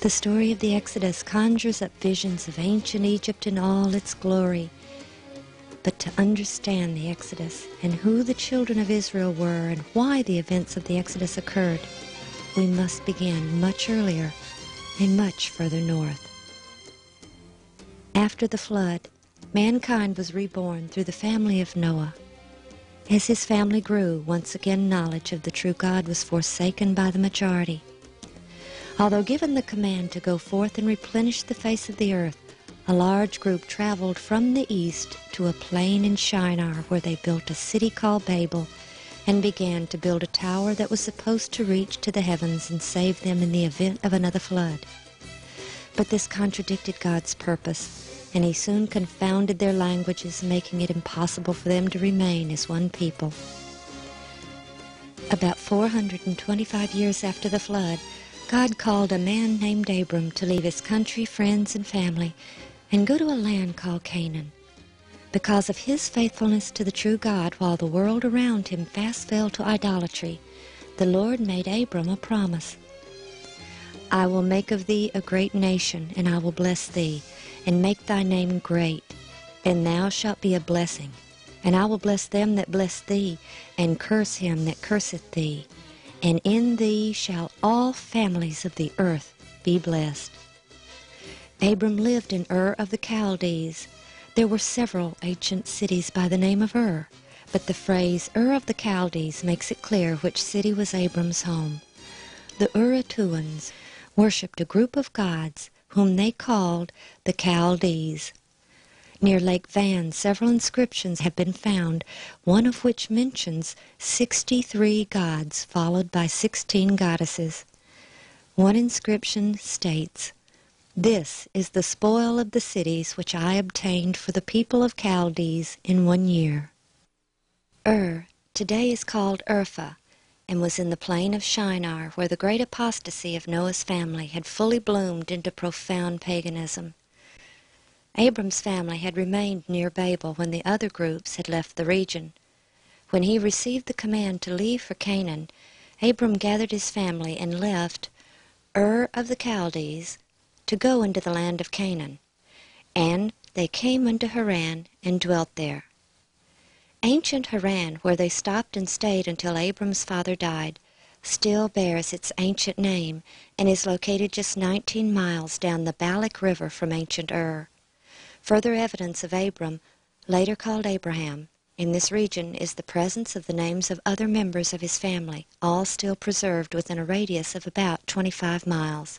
The story of the Exodus conjures up visions of ancient Egypt in all its glory. But to understand the Exodus and who the children of Israel were and why the events of the Exodus occurred, we must begin much earlier and much further north. After the flood, mankind was reborn through the family of Noah. As his family grew, once again knowledge of the true God was forsaken by the majority. Although given the command to go forth and replenish the face of the earth, a large group traveled from the east to a plain in Shinar where they built a city called Babel and began to build a tower that was supposed to reach to the heavens and save them in the event of another flood. But this contradicted God's purpose, and he soon confounded their languages, making it impossible for them to remain as one people. About 425 years after the flood, God called a man named Abram to leave his country, friends, and family and go to a land called Canaan. Because of his faithfulness to the true God while the world around him fast fell to idolatry, the Lord made Abram a promise. I will make of thee a great nation, and I will bless thee, and make thy name great, and thou shalt be a blessing. And I will bless them that bless thee, and curse him that curseth thee. And in thee shall all families of the earth be blessed. Abram lived in Ur of the Chaldees. There were several ancient cities by the name of Ur, but the phrase Ur of the Chaldees makes it clear which city was Abram's home. The Urartuans worshipped a group of gods whom they called the Chaldees. Near Lake Van, several inscriptions have been found, one of which mentions 63 gods followed by 16 goddesses. One inscription states, "This is the spoil of the cities which I obtained for the people of Chaldees in 1 year." Ur today is called Urfa, and was in the plain of Shinar, where the great apostasy of Noah's family had fully bloomed into profound paganism. Abram's family had remained near Babel when the other groups had left the region. When he received the command to leave for Canaan, Abram gathered his family and left Ur of the Chaldees to go into the land of Canaan. And they came unto Haran and dwelt there. Ancient Haran, where they stopped and stayed until Abram's father died, still bears its ancient name and is located just 19 miles down the Balak River from ancient Ur. Further evidence of Abram, later called Abraham, in this region is the presence of the names of other members of his family, all still preserved within a radius of about 25 miles.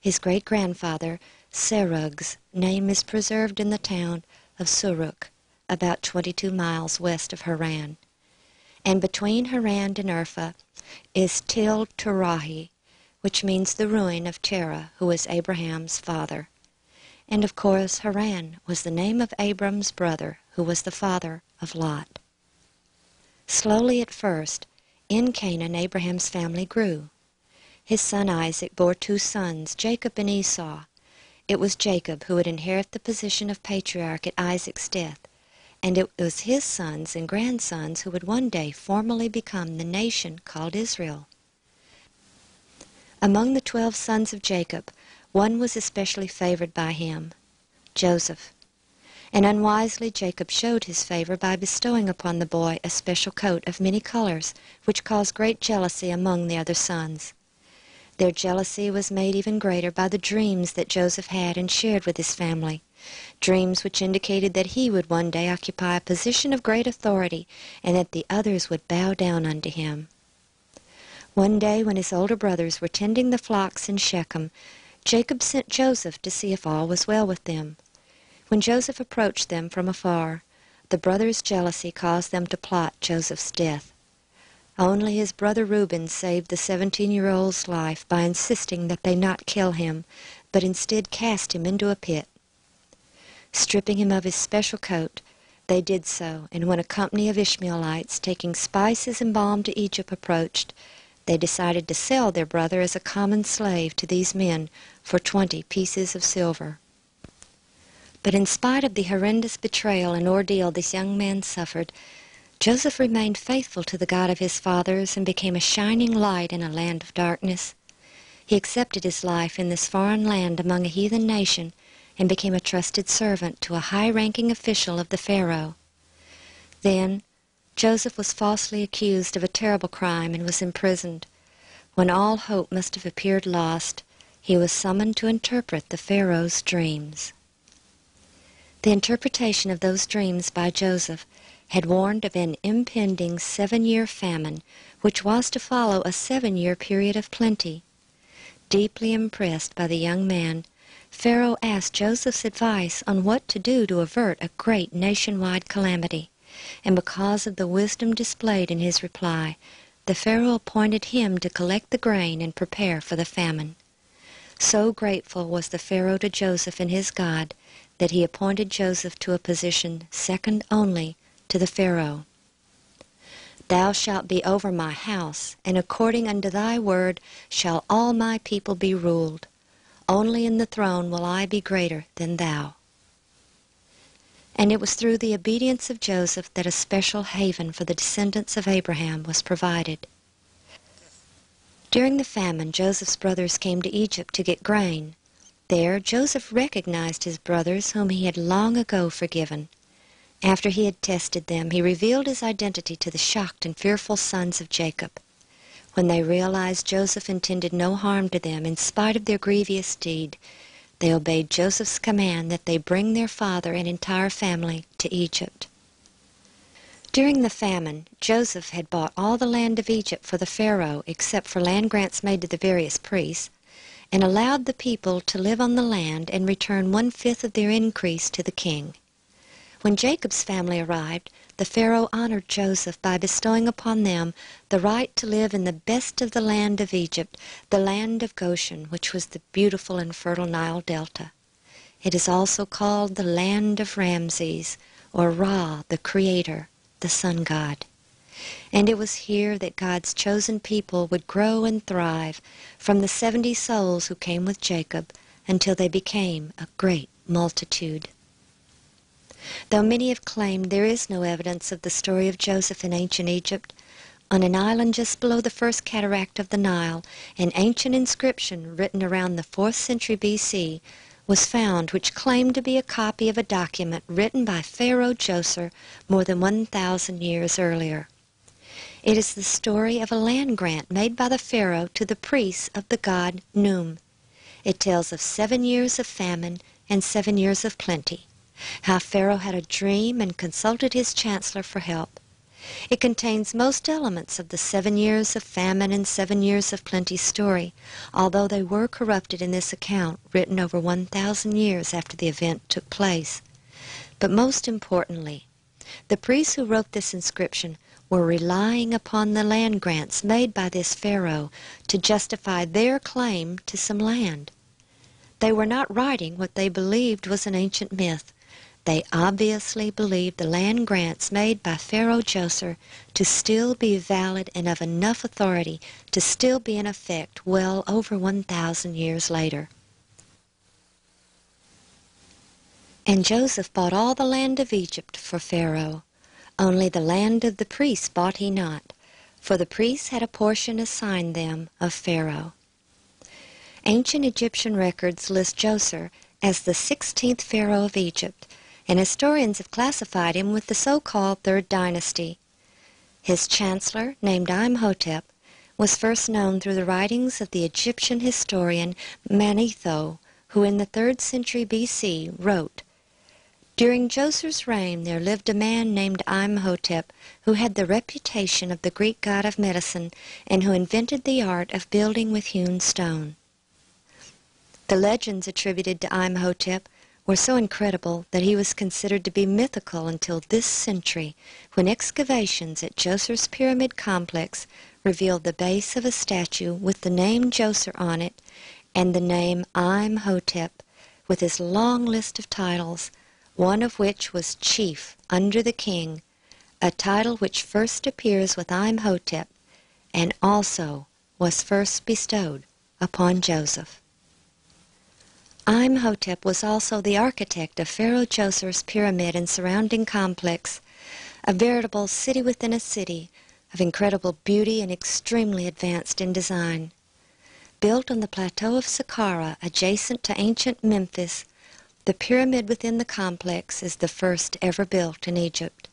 His great-grandfather, Serug's, name is preserved in the town of Suruk, about 22 miles west of Haran. And between Haran and Urfa is Tel Terahi, which means the ruin of Terah, who was Abraham's father. And of course Haran was the name of Abram's brother, who was the father of Lot. Slowly at first, in Canaan Abraham's family grew. His son Isaac bore 2 sons, Jacob and Esau. It was Jacob who would inherit the position of patriarch at Isaac's death, and it was his sons and grandsons who would one day formally become the nation called Israel. Among the 12 sons of Jacob, one was especially favored by him, Joseph. And unwisely Jacob showed his favor by bestowing upon the boy a special coat of many colors, which caused great jealousy among the other sons. Their jealousy was made even greater by the dreams that Joseph had and shared with his family, dreams which indicated that he would one day occupy a position of great authority and that the others would bow down unto him. One day when his older brothers were tending the flocks in Shechem, Jacob sent Joseph to see if all was well with them. When Joseph approached them from afar, the brothers' jealousy caused them to plot Joseph's death. Only his brother Reuben saved the 17-year-old's life by insisting that they not kill him, but instead cast him into a pit. Stripping him of his special coat, they did so, and when a company of Ishmaelites taking spices and balm to Egypt approached, they decided to sell their brother as a common slave to these men for 20 pieces of silver. But in spite of the horrendous betrayal and ordeal this young man suffered, Joseph remained faithful to the God of his fathers and became a shining light in a land of darkness. He accepted his life in this foreign land among a heathen nation and became a trusted servant to a high-ranking official of the Pharaoh. Then Joseph was falsely accused of a terrible crime and was imprisoned. When all hope must have appeared lost, he was summoned to interpret the Pharaoh's dreams. The interpretation of those dreams by Joseph had warned of an impending 7-year famine, which was to follow a 7-year period of plenty. Deeply impressed by the young man, Pharaoh asked Joseph's advice on what to do to avert a great nationwide calamity, and because of the wisdom displayed in his reply, the Pharaoh appointed him to collect the grain and prepare for the famine. So grateful was the Pharaoh to Joseph and his God that he appointed Joseph to a position second only to the Pharaoh. Thou shalt be over my house, and according unto thy word shall all my people be ruled. Only in the throne will I be greater than thou. And it was through the obedience of Joseph that a special haven for the descendants of Abraham was provided. During the famine, Joseph's brothers came to Egypt to get grain. There, Joseph recognized his brothers whom he had long ago forgiven. After he had tested them, he revealed his identity to the shocked and fearful sons of Jacob. When they realized Joseph intended no harm to them in spite of their grievous deed, they obeyed Joseph's command that they bring their father and entire family to Egypt. During the famine, Joseph had bought all the land of Egypt for the Pharaoh except for land grants made to the various priests, and allowed the people to live on the land and return 1/5 of their increase to the king. When Jacob's family arrived, the Pharaoh honored Joseph by bestowing upon them the right to live in the best of the land of Egypt, the land of Goshen, which was the beautiful and fertile Nile Delta. It is also called the land of Ramses, or Ra, the Creator, the sun god. And it was here that God's chosen people would grow and thrive, from the 70 souls who came with Jacob until they became a great multitude. Though many have claimed there is no evidence of the story of Joseph in ancient Egypt, on an island just below the first cataract of the Nile, an ancient inscription written around the 4th century B.C. was found which claimed to be a copy of a document written by Pharaoh Djoser more than 1,000 years earlier. It is the story of a land grant made by the Pharaoh to the priests of the god Num. It tells of 7 years of famine and 7 years of plenty, how Pharaoh had a dream and consulted his chancellor for help. It contains most elements of the 7 years of famine and 7 years of plenty story, although they were corrupted in this account written over 1,000 years after the event took place. But most importantly, the priests who wrote this inscription were relying upon the land grants made by this Pharaoh to justify their claim to some land. They were not writing what they believed was an ancient myth. They obviously believed the land grants made by Pharaoh Djoser to still be valid and of enough authority to still be in effect well over 1,000 years later. And Joseph bought all the land of Egypt for Pharaoh. Only the land of the priests bought he not, for the priests had a portion assigned them of Pharaoh. Ancient Egyptian records list Djoser as the 16th Pharaoh of Egypt, and historians have classified him with the so-called Third Dynasty. His chancellor, named Imhotep, was first known through the writings of the Egyptian historian Manetho, who in the 3rd century B.C. wrote, "During Djoser's reign there lived a man named Imhotep, who had the reputation of the Greek god of medicine, and who invented the art of building with hewn stone." The legends attributed to Imhotep were so incredible that he was considered to be mythical until this century, when excavations at Djoser's pyramid complex revealed the base of a statue with the name Djoser on it and the name Imhotep, with his long list of titles, one of which was Chief under the King, a title which first appears with Imhotep and also was first bestowed upon Joseph. Imhotep was also the architect of Pharaoh Djoser's pyramid and surrounding complex, a veritable city within a city of incredible beauty and extremely advanced in design. Built on the plateau of Saqqara, adjacent to ancient Memphis, the pyramid within the complex is the first ever built in Egypt.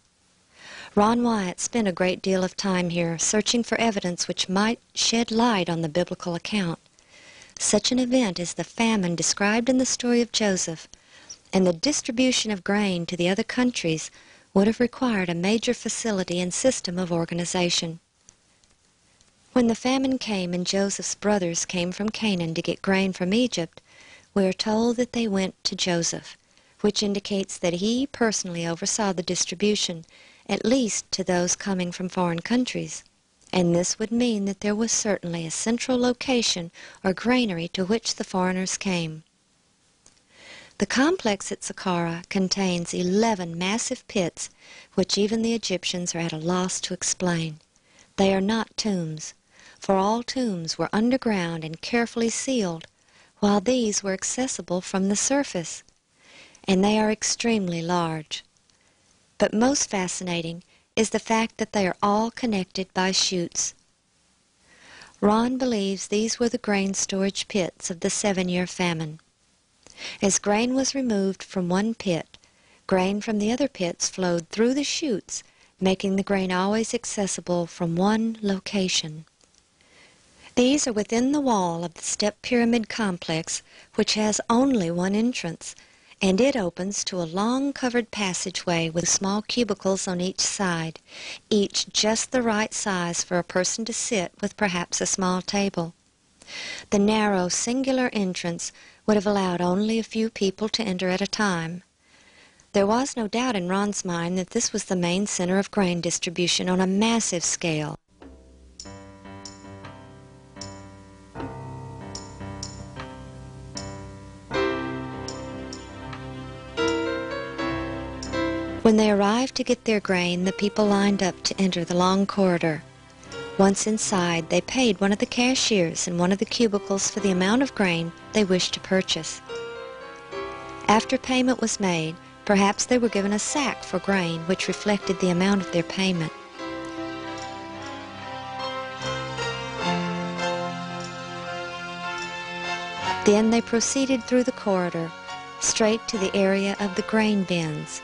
Ron Wyatt spent a great deal of time here searching for evidence which might shed light on the biblical account. Such an event as the famine described in the story of Joseph and the distribution of grain to the other countries would have required a major facility and system of organization. When the famine came and Joseph's brothers came from Canaan to get grain from Egypt, we are told that they went to Joseph, which indicates that he personally oversaw the distribution, at least to those coming from foreign countries. And this would mean that there was certainly a central location or granary to which the foreigners came. The complex at Saqqara contains 11 massive pits, which even the Egyptians are at a loss to explain. They are not tombs, for all tombs were underground and carefully sealed, while these were accessible from the surface, and they are extremely large. But most fascinating is the fact that they are all connected by chutes. Ron believes these were the grain storage pits of the 7-year famine. As grain was removed from one pit, grain from the other pits flowed through the chutes, making the grain always accessible from one location. These are within the wall of the step pyramid complex, which has only one entrance, and it opens to a long covered passageway with small cubicles on each side, each just the right size for a person to sit with perhaps a small table. The narrow, singular entrance would have allowed only a few people to enter at a time. There was no doubt in Ron's mind that this was the main center of grain distribution on a massive scale. When they arrived to get their grain, the people lined up to enter the long corridor. Once inside, they paid one of the cashiers in one of the cubicles for the amount of grain they wished to purchase. After payment was made, perhaps they were given a sack for grain, which reflected the amount of their payment. Then they proceeded through the corridor, straight to the area of the grain bins.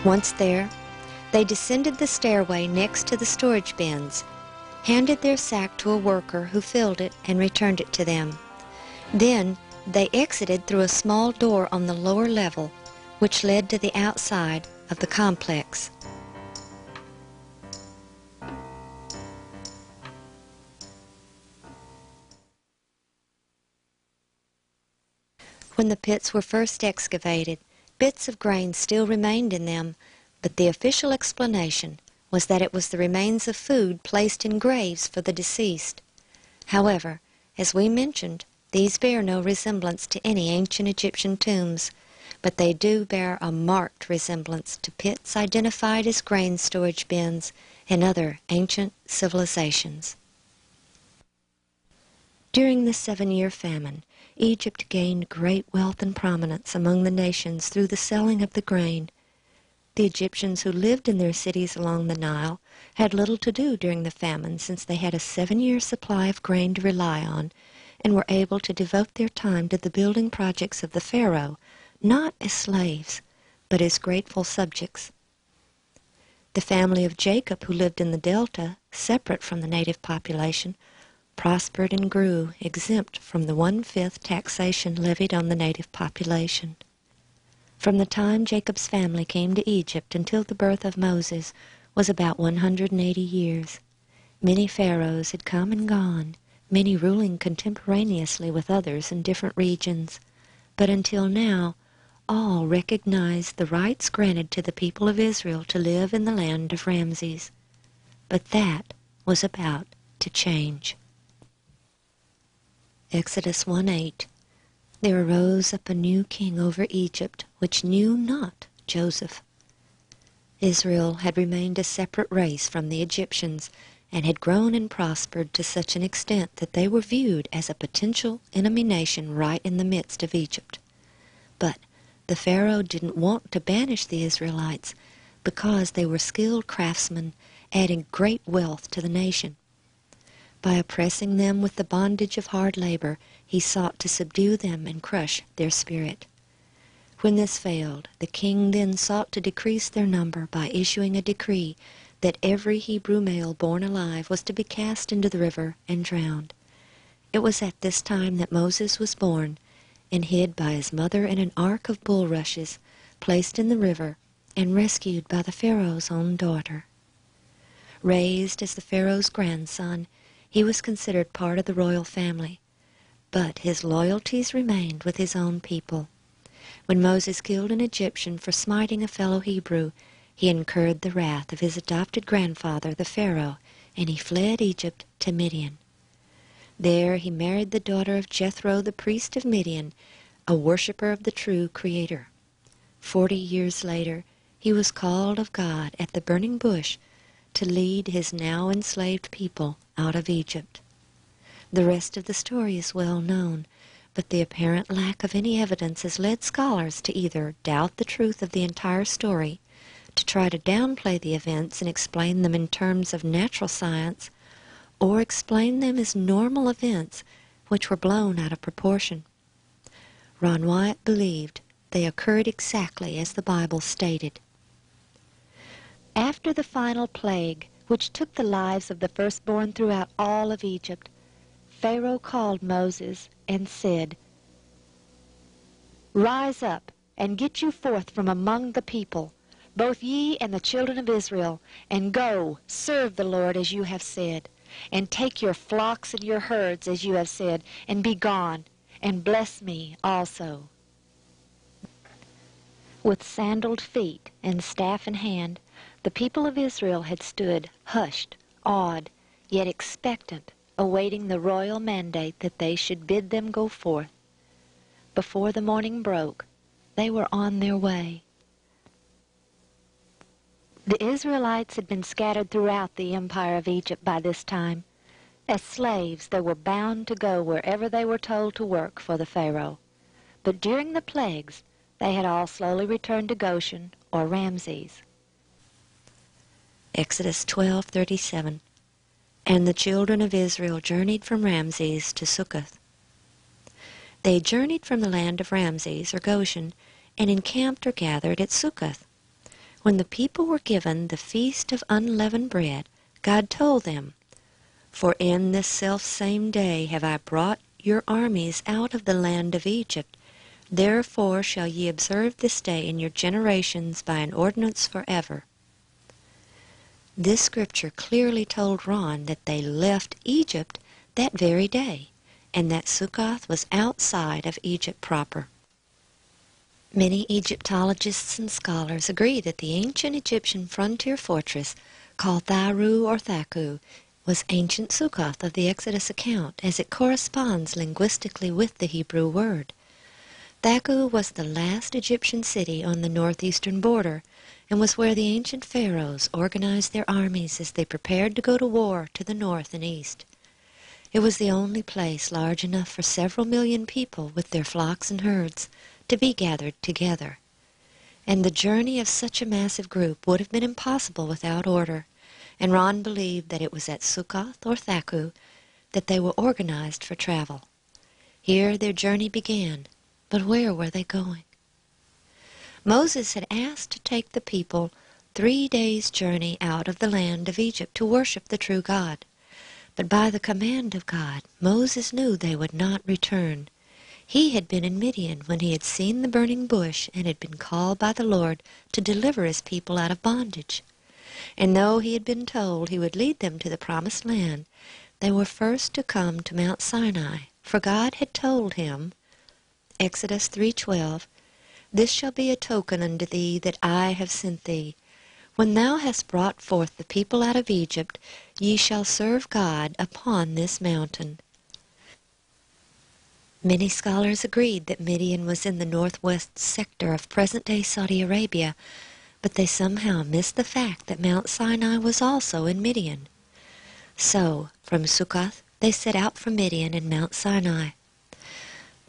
Once there, they descended the stairway next to the storage bins, handed their sack to a worker who filled it and returned it to them. Then They exited through a small door on the lower level, which led to the outside of the complex. When the pits were first excavated, bits of grain still remained in them, but the official explanation was that it was the remains of food placed in graves for the deceased. However, as we mentioned, these bear no resemblance to any ancient Egyptian tombs, but they do bear a marked resemblance to pits identified as grain storage bins in other ancient civilizations. During the 7-year famine, Egypt gained great wealth and prominence among the nations through the selling of the grain. The Egyptians who lived in their cities along the Nile had little to do during the famine, since they had a 7-year supply of grain to rely on and were able to devote their time to the building projects of the Pharaoh, not as slaves, but as grateful subjects. The family of Jacob, who lived in the delta, separate from the native population, prospered and grew, exempt from the 1/5 taxation levied on the native population. From the time Jacob's family came to Egypt until the birth of Moses was about 180 years. Many pharaohs had come and gone, many ruling contemporaneously with others in different regions, but until now all recognized the rights granted to the people of Israel to live in the land of Ramses. But that was about to change. Exodus 1:8. There arose up a new king over Egypt, which knew not Joseph. Israel had remained a separate race from the Egyptians, and had grown and prospered to such an extent that they were viewed as a potential enemy nation right in the midst of Egypt. But the Pharaoh didn't want to banish the Israelites because they were skilled craftsmen, adding great wealth to the nation. By oppressing them with the bondage of hard labor, he sought to subdue them and crush their spirit. When this failed, the king then sought to decrease their number by issuing a decree that every Hebrew male born alive was to be cast into the river and drowned. It was at this time that Moses was born, and hid by his mother in an ark of bulrushes, placed in the river, and rescued by the Pharaoh's own daughter. Raised as the Pharaoh's grandson, he was considered part of the royal family, but his loyalties remained with his own people. When Moses killed an Egyptian for smiting a fellow Hebrew, he incurred the wrath of his adopted grandfather, the Pharaoh, and he fled Egypt to Midian. There he married the daughter of Jethro, the priest of Midian, a worshipper of the true Creator. 40 years later, he was called of God at the burning bush to lead his now enslaved people out of Egypt. The rest of the story is well known, but the apparent lack of any evidence has led scholars to either doubt the truth of the entire story, to try to downplay the events and explain them in terms of natural science, or explain them as normal events which were blown out of proportion. Ron Wyatt believed they occurred exactly as the Bible stated. After the final plague, which took the lives of the firstborn throughout all of Egypt, Pharaoh called Moses and said, "Rise up, and get you forth from among the people, both ye and the children of Israel, and go, serve the Lord as you have said, and take your flocks and your herds as you have said, and be gone, and bless me also." With sandaled feet and staff in hand, the people of Israel had stood hushed, awed, yet expectant, awaiting the royal mandate that they should bid them go forth. Before the morning broke, they were on their way. The Israelites had been scattered throughout the empire of Egypt by this time. As slaves, they were bound to go wherever they were told to work for the Pharaoh. But during the plagues, they had all slowly returned to Goshen or Ramses. Exodus 12:37. And the children of Israel journeyed from Ramses to Succoth. They journeyed from the land of Ramses or Goshen and encamped or gathered at Succoth. When the people were given the feast of unleavened bread, God told them, "For in this selfsame day have I brought your armies out of the land of Egypt. Therefore shall ye observe this day in your generations by an ordinance forever. This scripture clearly told Ron that they left Egypt that very day, and that Sukkoth was outside of Egypt proper. Many Egyptologists and scholars agree that the ancient Egyptian frontier fortress, called Tharu or Thaku, was ancient Sukkoth of the Exodus account, as it corresponds linguistically with the Hebrew word. Thaku was the last Egyptian city on the northeastern border, and was where the ancient pharaohs organized their armies as they prepared to go to war to the north and east. It was the only place large enough for several million people with their flocks and herds to be gathered together. And the journey of such a massive group would have been impossible without order, and Ron believed that it was at Sukkoth or Thaku that they were organized for travel. Here their journey began, but where were they going? Moses had asked to take the people 3 days' journey out of the land of Egypt to worship the true God. But by the command of God, Moses knew they would not return. He had been in Midian when he had seen the burning bush and had been called by the Lord to deliver his people out of bondage. And though he had been told he would lead them to the promised land, they were first to come to Mount Sinai, for God had told him, Exodus 3:12, This shall be a token unto thee that I have sent thee. When thou hast brought forth the people out of Egypt, ye shall serve God upon this mountain. Many scholars agreed that Midian was in the northwest sector of present-day Saudi Arabia, but they somehow missed the fact that Mount Sinai was also in Midian. So, from Sukkoth, they set out for Midian and Mount Sinai.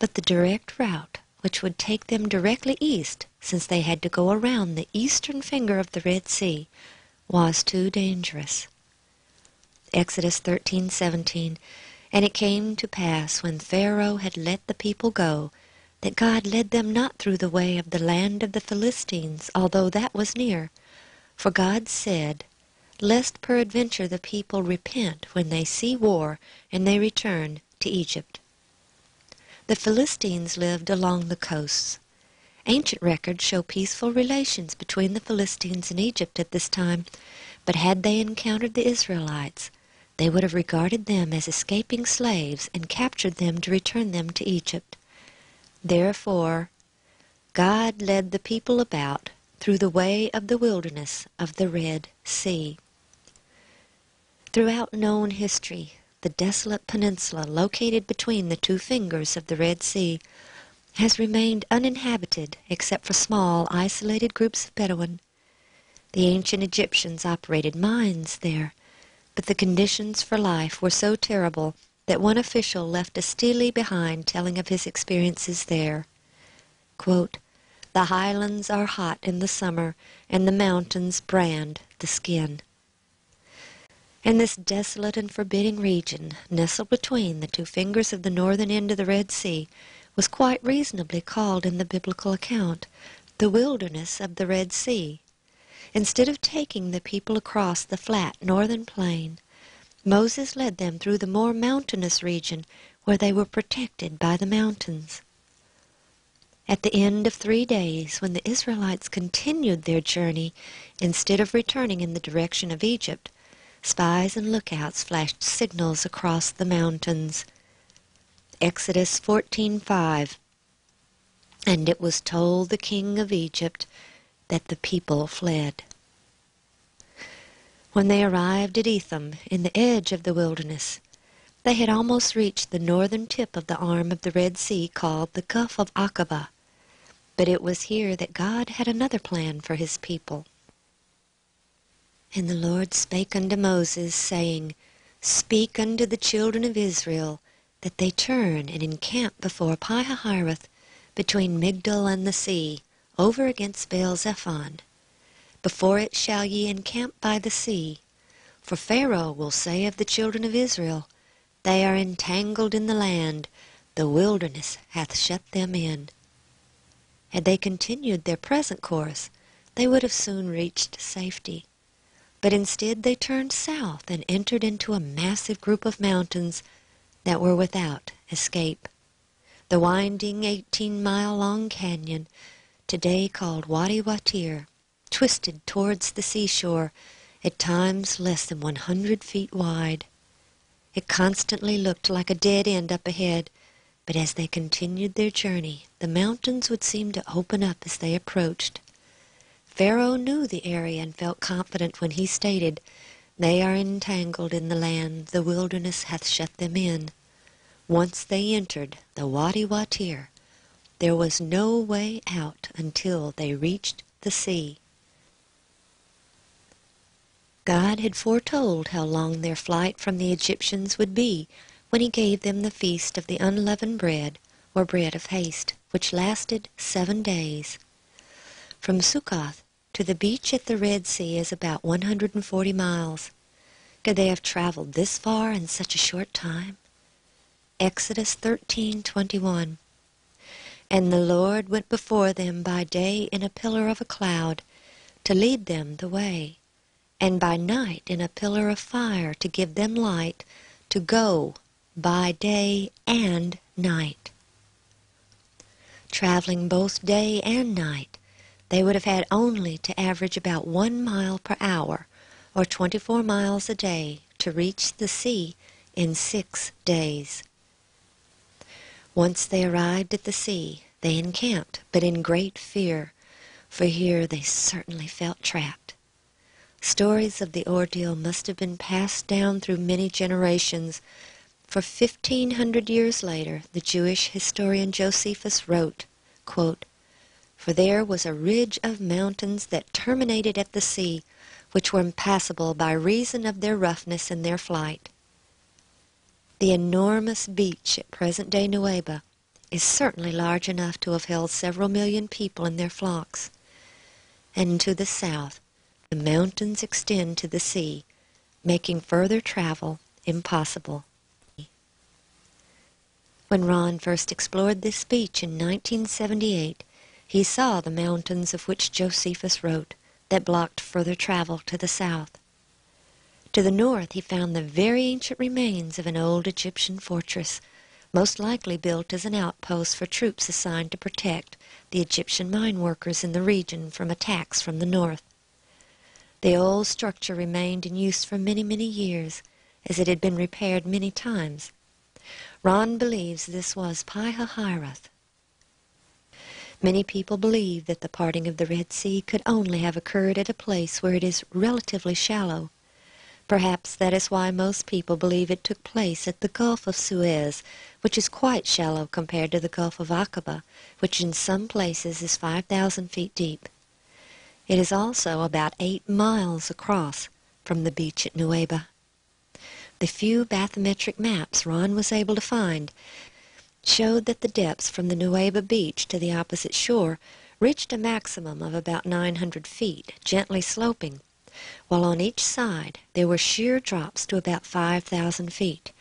But the direct route, which would take them directly east, since they had to go around the eastern finger of the Red Sea, was too dangerous. Exodus 13:17, And it came to pass, when Pharaoh had let the people go, that God led them not through the way of the land of the Philistines, although that was near. For God said, Lest peradventure the people repent when they see war, and they return to Egypt. The Philistines lived along the coasts. Ancient records show peaceful relations between the Philistines and Egypt at this time, but had they encountered the Israelites, they would have regarded them as escaping slaves and captured them to return them to Egypt. Therefore, God led the people about through the way of the wilderness of the Red Sea. Throughout known history, the desolate peninsula located between the two fingers of the Red Sea has remained uninhabited except for small, isolated groups of Bedouin. The ancient Egyptians operated mines there, but the conditions for life were so terrible that one official left a stele behind telling of his experiences there. Quote, The highlands are hot in the summer, and the mountains brand the skin. And this desolate and forbidding region, nestled between the two fingers of the northern end of the Red Sea, was quite reasonably called in the biblical account the wilderness of the Red Sea. Instead of taking the people across the flat northern plain, Moses led them through the more mountainous region where they were protected by the mountains. At the end of 3 days, when the Israelites continued their journey, instead of returning in the direction of Egypt, spies and lookouts flashed signals across the mountains. Exodus 14:5, And it was told the king of Egypt that the people fled. When they arrived at Etham, in the edge of the wilderness, they had almost reached the northern tip of the arm of the Red Sea called the Gulf of Aqaba. But it was here that God had another plan for his people. And the Lord spake unto Moses, saying, Speak unto the children of Israel, that they turn and encamp before Pi-hahiroth, between Migdol and the sea, over against Baal-zephon. Before it shall ye encamp by the sea. For Pharaoh will say of the children of Israel, They are entangled in the land, the wilderness hath shut them in. Had they continued their present course, they would have soon reached safety. But instead they turned south and entered into a massive group of mountains that were without escape. The winding 18-mile-long canyon, today called Wadi Watir, twisted towards the seashore, at times less than 100 feet wide. It constantly looked like a dead end up ahead, but as they continued their journey, the mountains would seem to open up as they approached. Pharaoh knew the area and felt confident when he stated, "They are entangled in the land, the wilderness hath shut them in." Once they entered the Wadi Watir, there was no way out until they reached the sea. God had foretold how long their flight from the Egyptians would be when he gave them the feast of the unleavened bread, or bread of haste, which lasted 7 days. From Sukkoth to the beach at the Red Sea is about 140 miles. Could they have traveled this far in such a short time? Exodus 13:21. And the Lord went before them by day in a pillar of a cloud, to lead them the way, and by night in a pillar of fire to give them light, to go by day and night. Traveling both day and night, they would have had only to average about 1 mile per hour, or 24 miles a day, to reach the sea in 6 days. Once they arrived at the sea, they encamped, but in great fear, for here they certainly felt trapped. Stories of the ordeal must have been passed down through many generations, for 1,500 years later the Jewish historian Josephus wrote, quote, "For there was a ridge of mountains that terminated at the sea, which were impassable by reason of their roughness in their flight." The enormous beach at present-day Nuweiba is certainly large enough to have held several million people in their flocks. And to the south, the mountains extend to the sea, making further travel impossible. When Ron first explored this beach in 1978, he saw the mountains of which Josephus wrote that blocked further travel to the south. To the north he found the very ancient remains of an old Egyptian fortress, most likely built as an outpost for troops assigned to protect the Egyptian mine workers in the region from attacks from the north. The old structure remained in use for many, many years, as it had been repaired many times. Ron believes this was Pi-Hahiroth. Many people believe that the parting of the Red Sea could only have occurred at a place where it is relatively shallow. Perhaps that is why most people believe it took place at the Gulf of Suez, which is quite shallow compared to the Gulf of Aqaba, which in some places is 5,000 feet deep. It is also about 8 miles across from the beach at Nuweiba. The few bathymetric maps Ron was able to find showed that the depths from the Nuweiba beach to the opposite shore reached a maximum of about 900 feet, gently sloping, while on each side there were sheer drops to about 5,000 feet.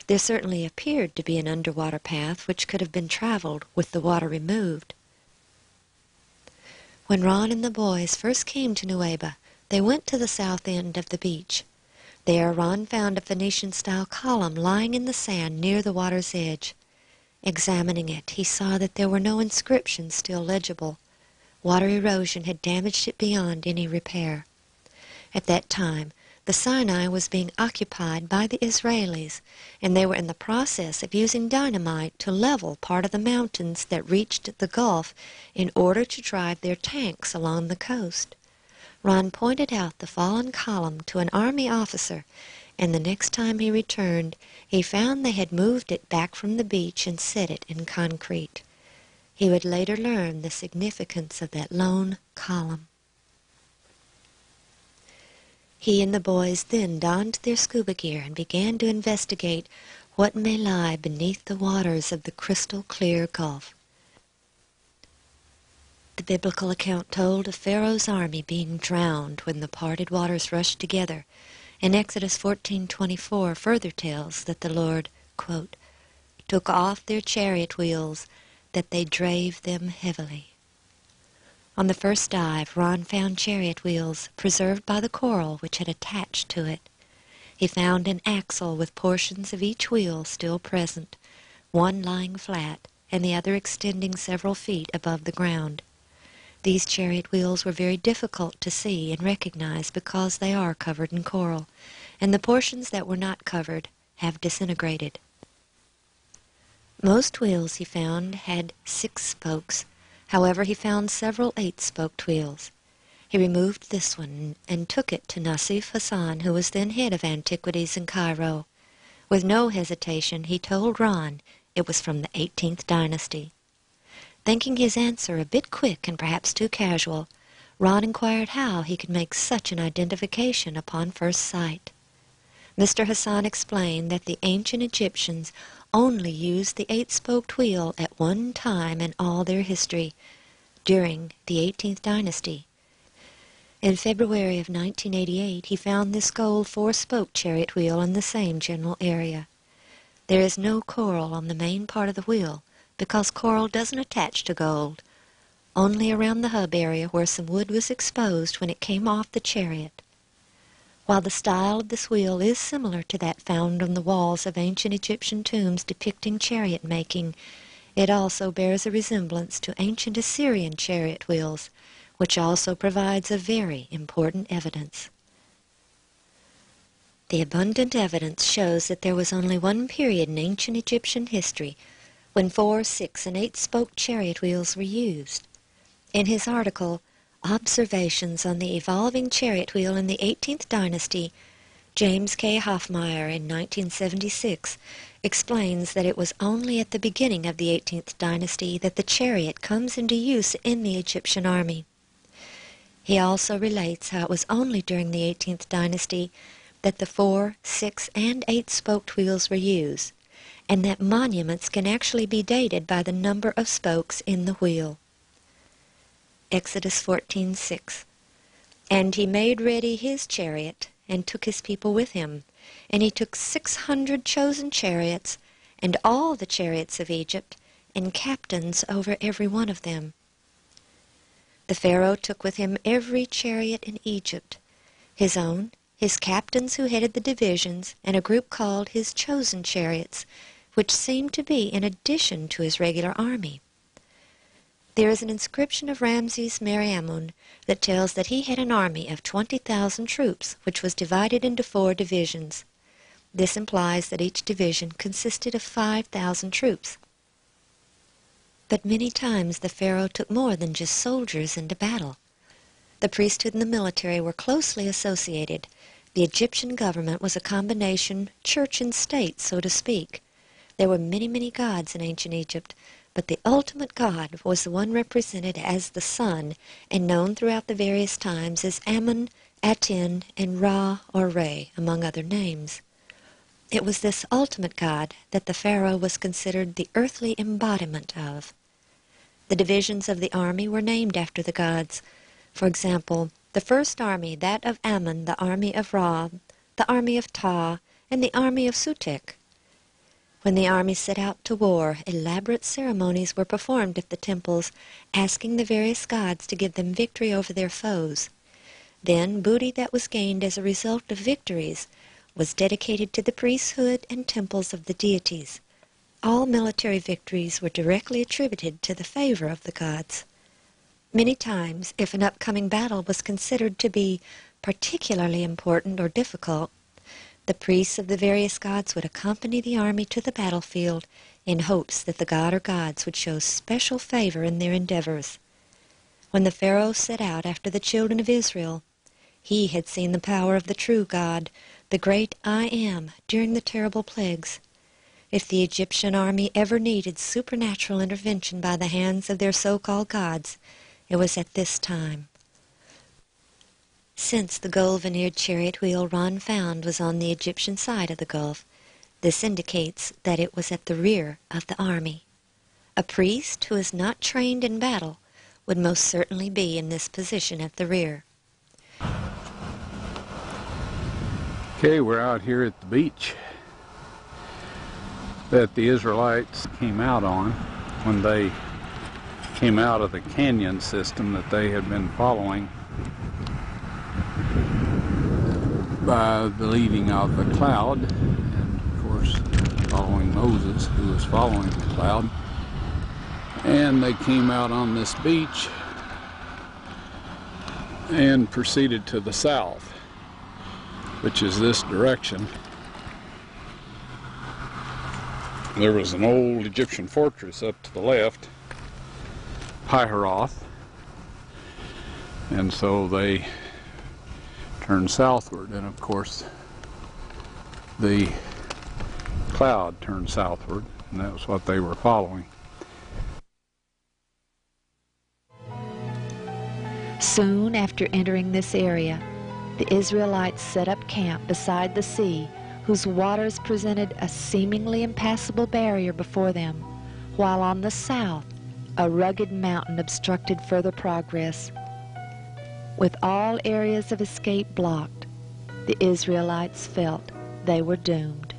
There certainly appeared to be an underwater path which could have been traveled with the water removed. When Ron and the boys first came to Nuweiba, they went to the south end of the beach. There Ron found a Phoenician-style column lying in the sand near the water's edge. Examining it, he saw that there were no inscriptions still legible. Water erosion had damaged it beyond any repair. At that time, the Sinai was being occupied by the Israelis, and they were in the process of using dynamite to level part of the mountains that reached the Gulf in order to drive their tanks along the coast. Ron pointed out the fallen column to an army officer, and the next time he returned, he found they had moved it back from the beach and set it in concrete. He would later learn the significance of that lone column. He and the boys then donned their scuba gear and began to investigate what may lie beneath the waters of the crystal-clear Gulf. The biblical account told of Pharaoh's army being drowned when the parted waters rushed together, and Exodus 14:24 further tells that the Lord, quote, took off their chariot wheels, that they drave them heavily. On the first dive, Ron found chariot wheels preserved by the coral which had attached to it. He found an axle with portions of each wheel still present, one lying flat and the other extending several feet above the ground. These chariot wheels were very difficult to see and recognize because they are covered in coral, and the portions that were not covered have disintegrated. Most wheels he found had 6 spokes. However, he found several 8-spoked wheels. He removed this one and took it to Nasif Hassan, who was then head of antiquities in Cairo. With no hesitation, he told Ron it was from the 18th dynasty. Thinking his answer a bit quick and perhaps too casual, Ron inquired how he could make such an identification upon first sight. Mr. Hassan explained that the ancient Egyptians only used the 8-spoked wheel at one time in all their history, during the 18th dynasty. In February of 1988, he found this gold 4-spoked chariot wheel in the same general area. There is no coral on the main part of the wheel, because coral doesn't attach to gold, only around the hub area where some wood was exposed when it came off the chariot. While the style of this wheel is similar to that found on the walls of ancient Egyptian tombs depicting chariot making, it also bears a resemblance to ancient Assyrian chariot wheels, which also provides a very important evidence. The abundant evidence shows that there was only one period in ancient Egyptian history when 4, 6, and 8-spoked chariot wheels were used. In his article, Observations on the Evolving Chariot Wheel in the 18th Dynasty, James K. Hoffmeyer in 1976 explains that it was only at the beginning of the 18th Dynasty that the chariot comes into use in the Egyptian army. He also relates how it was only during the 18th Dynasty that the 4, 6, and 8-spoked wheels were used, and that monuments can actually be dated by the number of spokes in the wheel. Exodus 14:6. And he made ready his chariot, and took his people with him. And he took 600 chosen chariots, and all the chariots of Egypt, and captains over every one of them. The Pharaoh took with him every chariot in Egypt, his own, his captains who headed the divisions, and a group called his chosen chariots, which seemed to be in addition to his regular army. There is an inscription of Ramses Meriamun that tells that he had an army of 20,000 troops, which was divided into 4 divisions. This implies that each division consisted of 5,000 troops. But many times the Pharaoh took more than just soldiers into battle. The priesthood and the military were closely associated. The Egyptian government was a combination church and state, so to speak. There were many, many gods in ancient Egypt, but the ultimate god was the one represented as the sun and known throughout the various times as Amun, Aten, and Ra or Re, among other names. It was this ultimate god that the Pharaoh was considered the earthly embodiment of. The divisions of the army were named after the gods. For example, the first army, that of Amun, the army of Ra, the army of Ta, and the army of Sutek. When the army set out to war, elaborate ceremonies were performed at the temples, asking the various gods to give them victory over their foes. Then, booty that was gained as a result of victories was dedicated to the priesthood and temples of the deities. All military victories were directly attributed to the favor of the gods. Many times, if an upcoming battle was considered to be particularly important or difficult, the priests of the various gods would accompany the army to the battlefield in hopes that the god or gods would show special favor in their endeavors. When the Pharaoh set out after the children of Israel, he had seen the power of the true God, the great I Am, during the terrible plagues. If the Egyptian army ever needed supernatural intervention by the hands of their so-called gods, it was at this time. Since the gold-veneered chariot wheel Ron found was on the Egyptian side of the Gulf, this indicates that it was at the rear of the army. A priest who is not trained in battle would most certainly be in this position at the rear. Okay, we're out here at the beach that the Israelites came out on when they came out of the canyon system that they had been following by the leading of the cloud. And of course, following Moses, who was following the cloud. And they came out on this beach and proceeded to the south, which is this direction. There was an old Egyptian fortress up to the left, Piharoth, and so they turned southward, and of course the cloud turned southward, and that was what they were following. Soon after entering this area, the Israelites set up camp beside the sea, whose waters presented a seemingly impassable barrier before them, while on the south a rugged mountain obstructed further progress. With all areas of escape blocked, the Israelites felt they were doomed.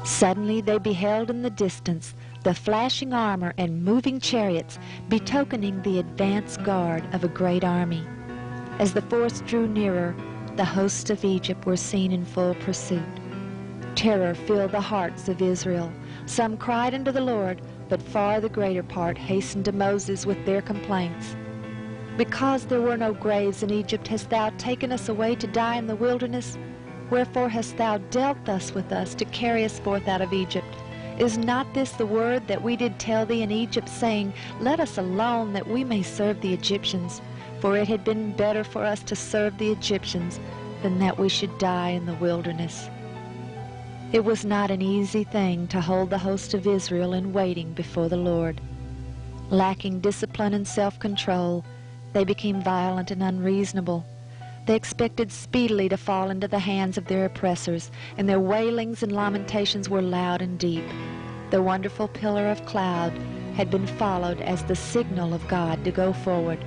Suddenly they beheld in the distance the flashing armor and moving chariots, betokening the advance guard of a great army. As the force drew nearer, the hosts of Egypt were seen in full pursuit. Terror filled the hearts of Israel. Some cried unto the Lord, but far the greater part hastened to Moses with their complaints. Because there were no graves in Egypt, hast thou taken us away to die in the wilderness? Wherefore hast thou dealt thus with us to carry us forth out of Egypt? Is not this the word that we did tell thee in Egypt, saying, Let us alone, that we may serve the Egyptians? For it had been better for us to serve the Egyptians than that we should die in the wilderness. It was not an easy thing to hold the host of Israel in waiting before the Lord. Lacking discipline and self-control, they became violent and unreasonable. They expected speedily to fall into the hands of their oppressors, and their wailings and lamentations were loud and deep. The wonderful pillar of cloud had been followed as the signal of God to go forward.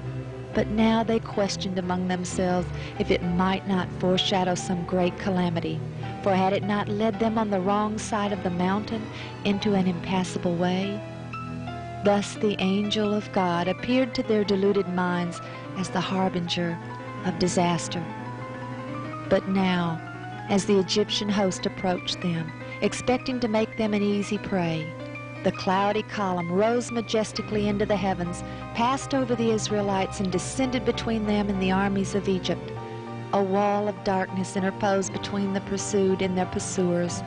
But now they questioned among themselves if it might not foreshadow some great calamity, for had it not led them on the wrong side of the mountain into an impassable way? Thus the angel of God appeared to their deluded minds as the harbinger of disaster. But now, as the Egyptian host approached them, expecting to make them an easy prey, the cloudy column rose majestically into the heavens, passed over the Israelites, and descended between them and the armies of Egypt. A wall of darkness interposed between the pursued and their pursuers.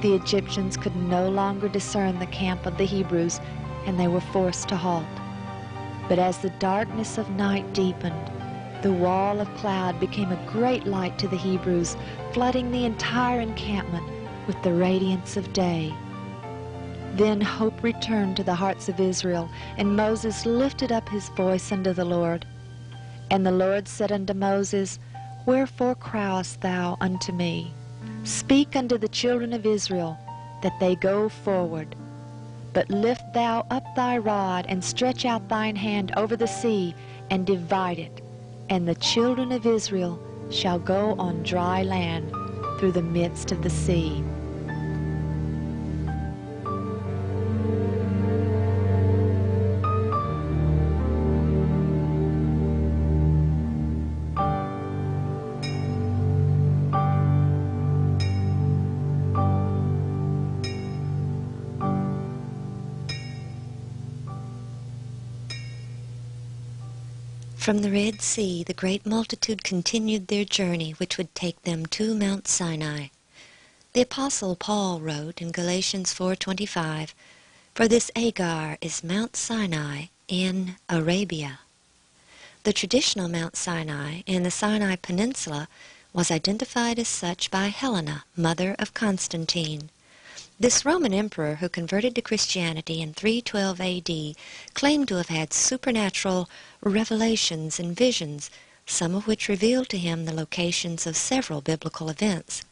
The Egyptians could no longer discern the camp of the Hebrews, and they were forced to halt. But as the darkness of night deepened, the wall of cloud became a great light to the Hebrews, flooding the entire encampment with the radiance of day. Then hope returned to the hearts of Israel, and Moses lifted up his voice unto the Lord. And the Lord said unto Moses, Wherefore criest thou unto me? Speak unto the children of Israel, that they go forward. But lift thou up thy rod, and stretch out thine hand over the sea, and divide it, and the children of Israel shall go on dry land through the midst of the sea. From the Red Sea, the great multitude continued their journey, which would take them to Mount Sinai. The Apostle Paul wrote in Galatians 4:25, For this Agar is Mount Sinai in Arabia. The traditional Mount Sinai in the Sinai Peninsula was identified as such by Helena, mother of Constantine. This Roman emperor, who converted to Christianity in 312 A.D., claimed to have had supernatural revelations and visions, some of which revealed to him the locations of several biblical events.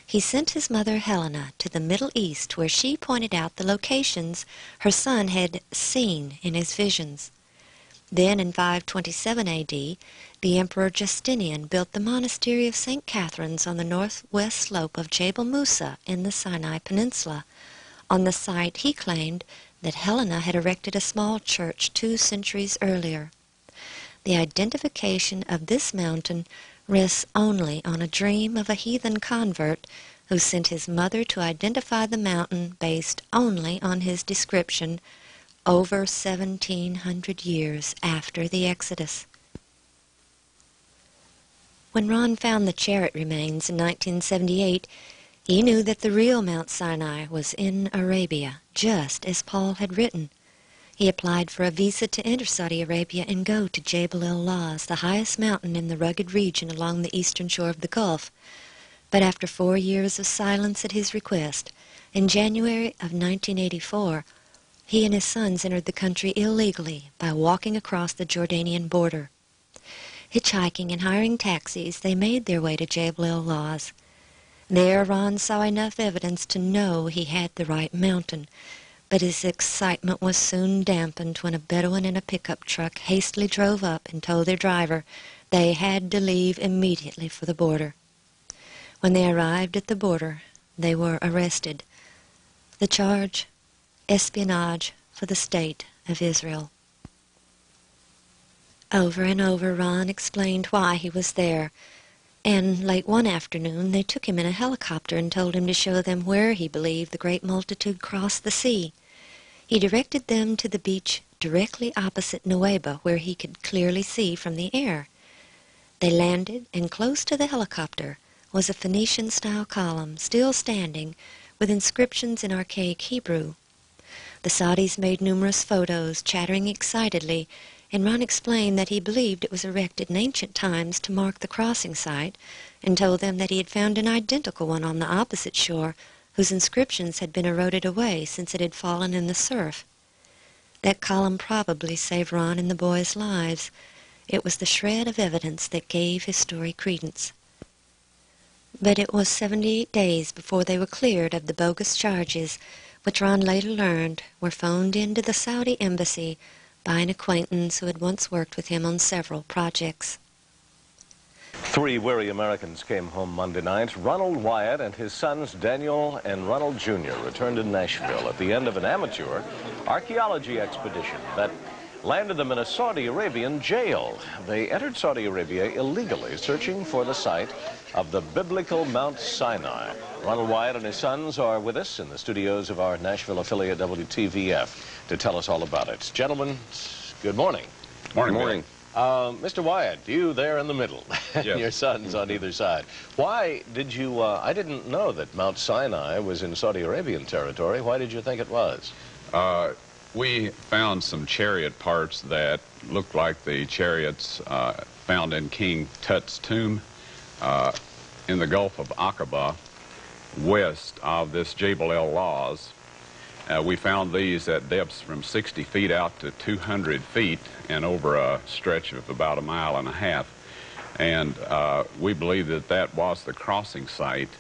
He sent his mother Helena to the Middle East, where she pointed out the locations her son had seen in his visions. Then in 527 A.D., the Emperor Justinian built the monastery of St. Catherine's on the northwest slope of Jebel Musa in the Sinai Peninsula. On the site, he claimed that Helena had erected a small church 2 centuries earlier. The identification of this mountain rests only on a dream of a heathen convert who sent his mother to identify the mountain based only on his description over 1,700 years after the Exodus. When Ron found the Chariot remains in 1978, he knew that the real Mount Sinai was in Arabia, just as Paul had written. He applied for a visa to enter Saudi Arabia and go to Jebel el-Lawz, the highest mountain in the rugged region along the eastern shore of the Gulf. But after 4 years of silence at his request, in January of 1984, he and his sons entered the country illegally by walking across the Jordanian border. Hitchhiking and hiring taxis, they made their way to Jebel el-Lawz. There Ron saw enough evidence to know he had the right mountain, but his excitement was soon dampened when a Bedouin in a pickup truck hastily drove up and told their driver they had to leave immediately for the border. When they arrived at the border, they were arrested. The charge, espionage for the State of Israel. Over and over Ron explained why he was there, and late one afternoon they took him in a helicopter and told him to show them where he believed the great multitude crossed the sea. He directed them to the beach directly opposite Nuweiba, where he could clearly see from the air. They landed, and close to the helicopter was a Phoenician-style column, still standing, with inscriptions in archaic Hebrew. The Saudis made numerous photos, chattering excitedly, and Ron explained that he believed it was erected in ancient times to mark the crossing site, and told them that he had found an identical one on the opposite shore, whose inscriptions had been eroded away since it had fallen in the surf. That column probably saved Ron and the boys' lives. It was the shred of evidence that gave his story credence. But it was 78 days before they were cleared of the bogus charges, which Ron later learned were phoned into the Saudi embassy by an acquaintance who had once worked with him on several projects. 3 weary Americans came home Monday night. Ronald Wyatt and his sons Daniel and Ronald Jr. returned to Nashville at the end of an amateur archaeology expedition that landed them in a Saudi Arabian jail. They entered Saudi Arabia illegally, searching for the site of the biblical Mount Sinai. Ronald Wyatt and his sons are with us in the studios of our Nashville affiliate WTVF to tell us all about it. Gentlemen, good morning. Morning. Morning. Mr. Wyatt, you there in the middle, and yes. Your sons on either side. Why did you, I didn't know that Mount Sinai was in Saudi Arabian territory. Why did you think it was? We found some chariot parts that looked like the chariots found in King Tut's tomb in the Gulf of Aqaba, west of this Jebel el-Lawz. We found these at depths from 60 feet out to 200 feet and over a stretch of about 1.5 miles. And we believe that that was the crossing site.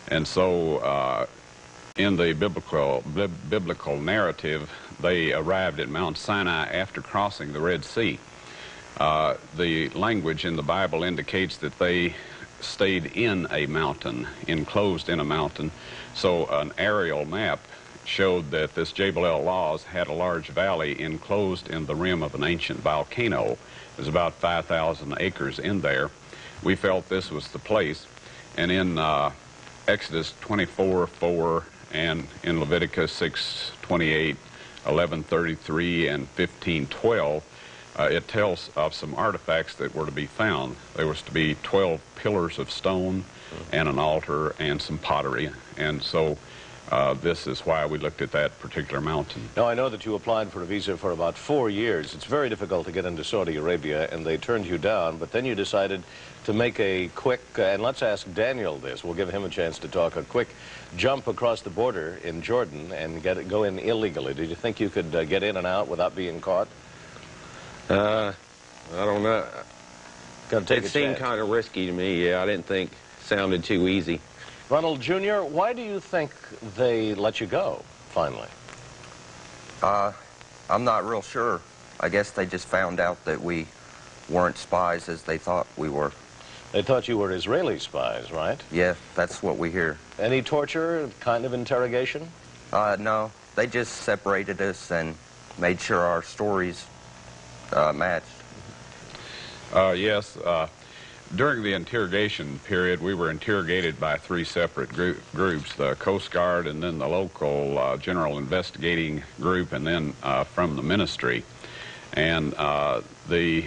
And so in the biblical narrative, they arrived at Mount Sinai after crossing the Red Sea. The language in the Bible indicates that they stayed in a mountain, enclosed in a mountain. So an aerial map showed that this Jebel el-Lawz had a large valley enclosed in the rim of an ancient volcano. There's about 5,000 acres in there. We felt this was the place. And in Exodus 24:4 and in Leviticus 6:28, 11:33, and 15:12, it tells of some artifacts that were to be found. There was to be 12 pillars of stone and an altar and some pottery. And so this is why we looked at that particular mountain. Now, I know that you applied for a visa for about 4 years. It's very difficult to get into Saudi Arabia, and they turned you down, but then you decided to make a quick, and let's ask Daniel this, we'll give him a chance to talk, a quick jump across the border in Jordan and go in illegally. Did you think you could get in and out without being caught? I don't know. It seemed kind of risky to me. Yeah, I didn't think it sounded too easy. Ronald Jr., why do you think they let you go, finally? I'm not real sure. I guess they just found out that we weren't spies as they thought we were. They thought you were Israeli spies, right? Yeah, that's what we hear. Any torture, kind of interrogation? No, they just separated us and made sure our stories matched. Yes. During the interrogation period, we were interrogated by three separate groups, the Coast Guard and then the local General Investigating Group and then from the ministry. And the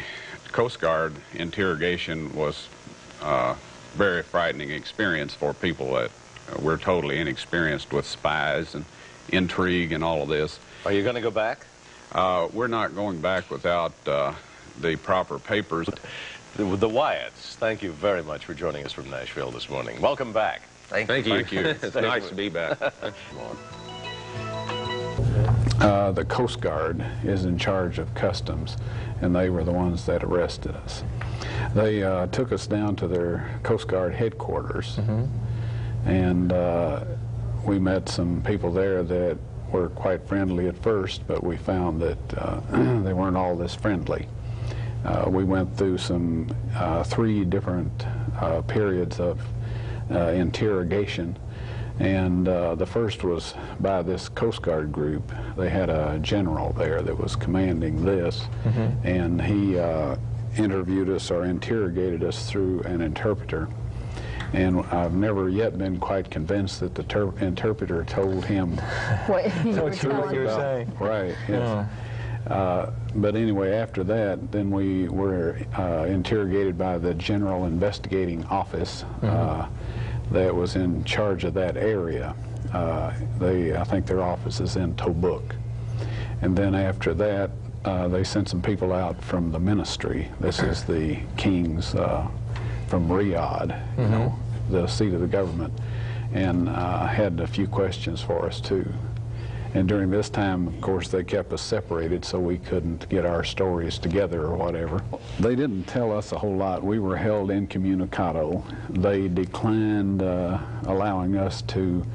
Coast Guard interrogation was a very frightening experience for people that were totally inexperienced with spies and intrigue and all of this. Are you going to go back? We're not going back without the proper papers. The Wyatts, thank you very much for joining us from Nashville this morning. Welcome back. Thank you. Thank you. It's nice to be back. The Coast Guard is in charge of customs, and they were the ones that arrested us. They took us down to their Coast Guard headquarters, and we met some people there that were quite friendly at first, but we found that they weren't all this friendly. We went through some 3 different periods of interrogation, and the first was by this Coast Guard group. They had a general there that was commanding this, and he interviewed us or interrogated us through an interpreter. And I've never yet been quite convinced that the interpreter told him what you were saying. Right. Yes. But anyway, after that, then we were interrogated by the General Investigating Office that was in charge of that area. I think their office is in Tobuk. And then after that, they sent some people out from the ministry. This is the kings from Riyadh, you know, the seat of the government, and had a few questions for us too. And during this time, of course, they kept us separated so we couldn't get our stories together or whatever. They didn't tell us a whole lot. We were held incommunicado. They declined allowing us to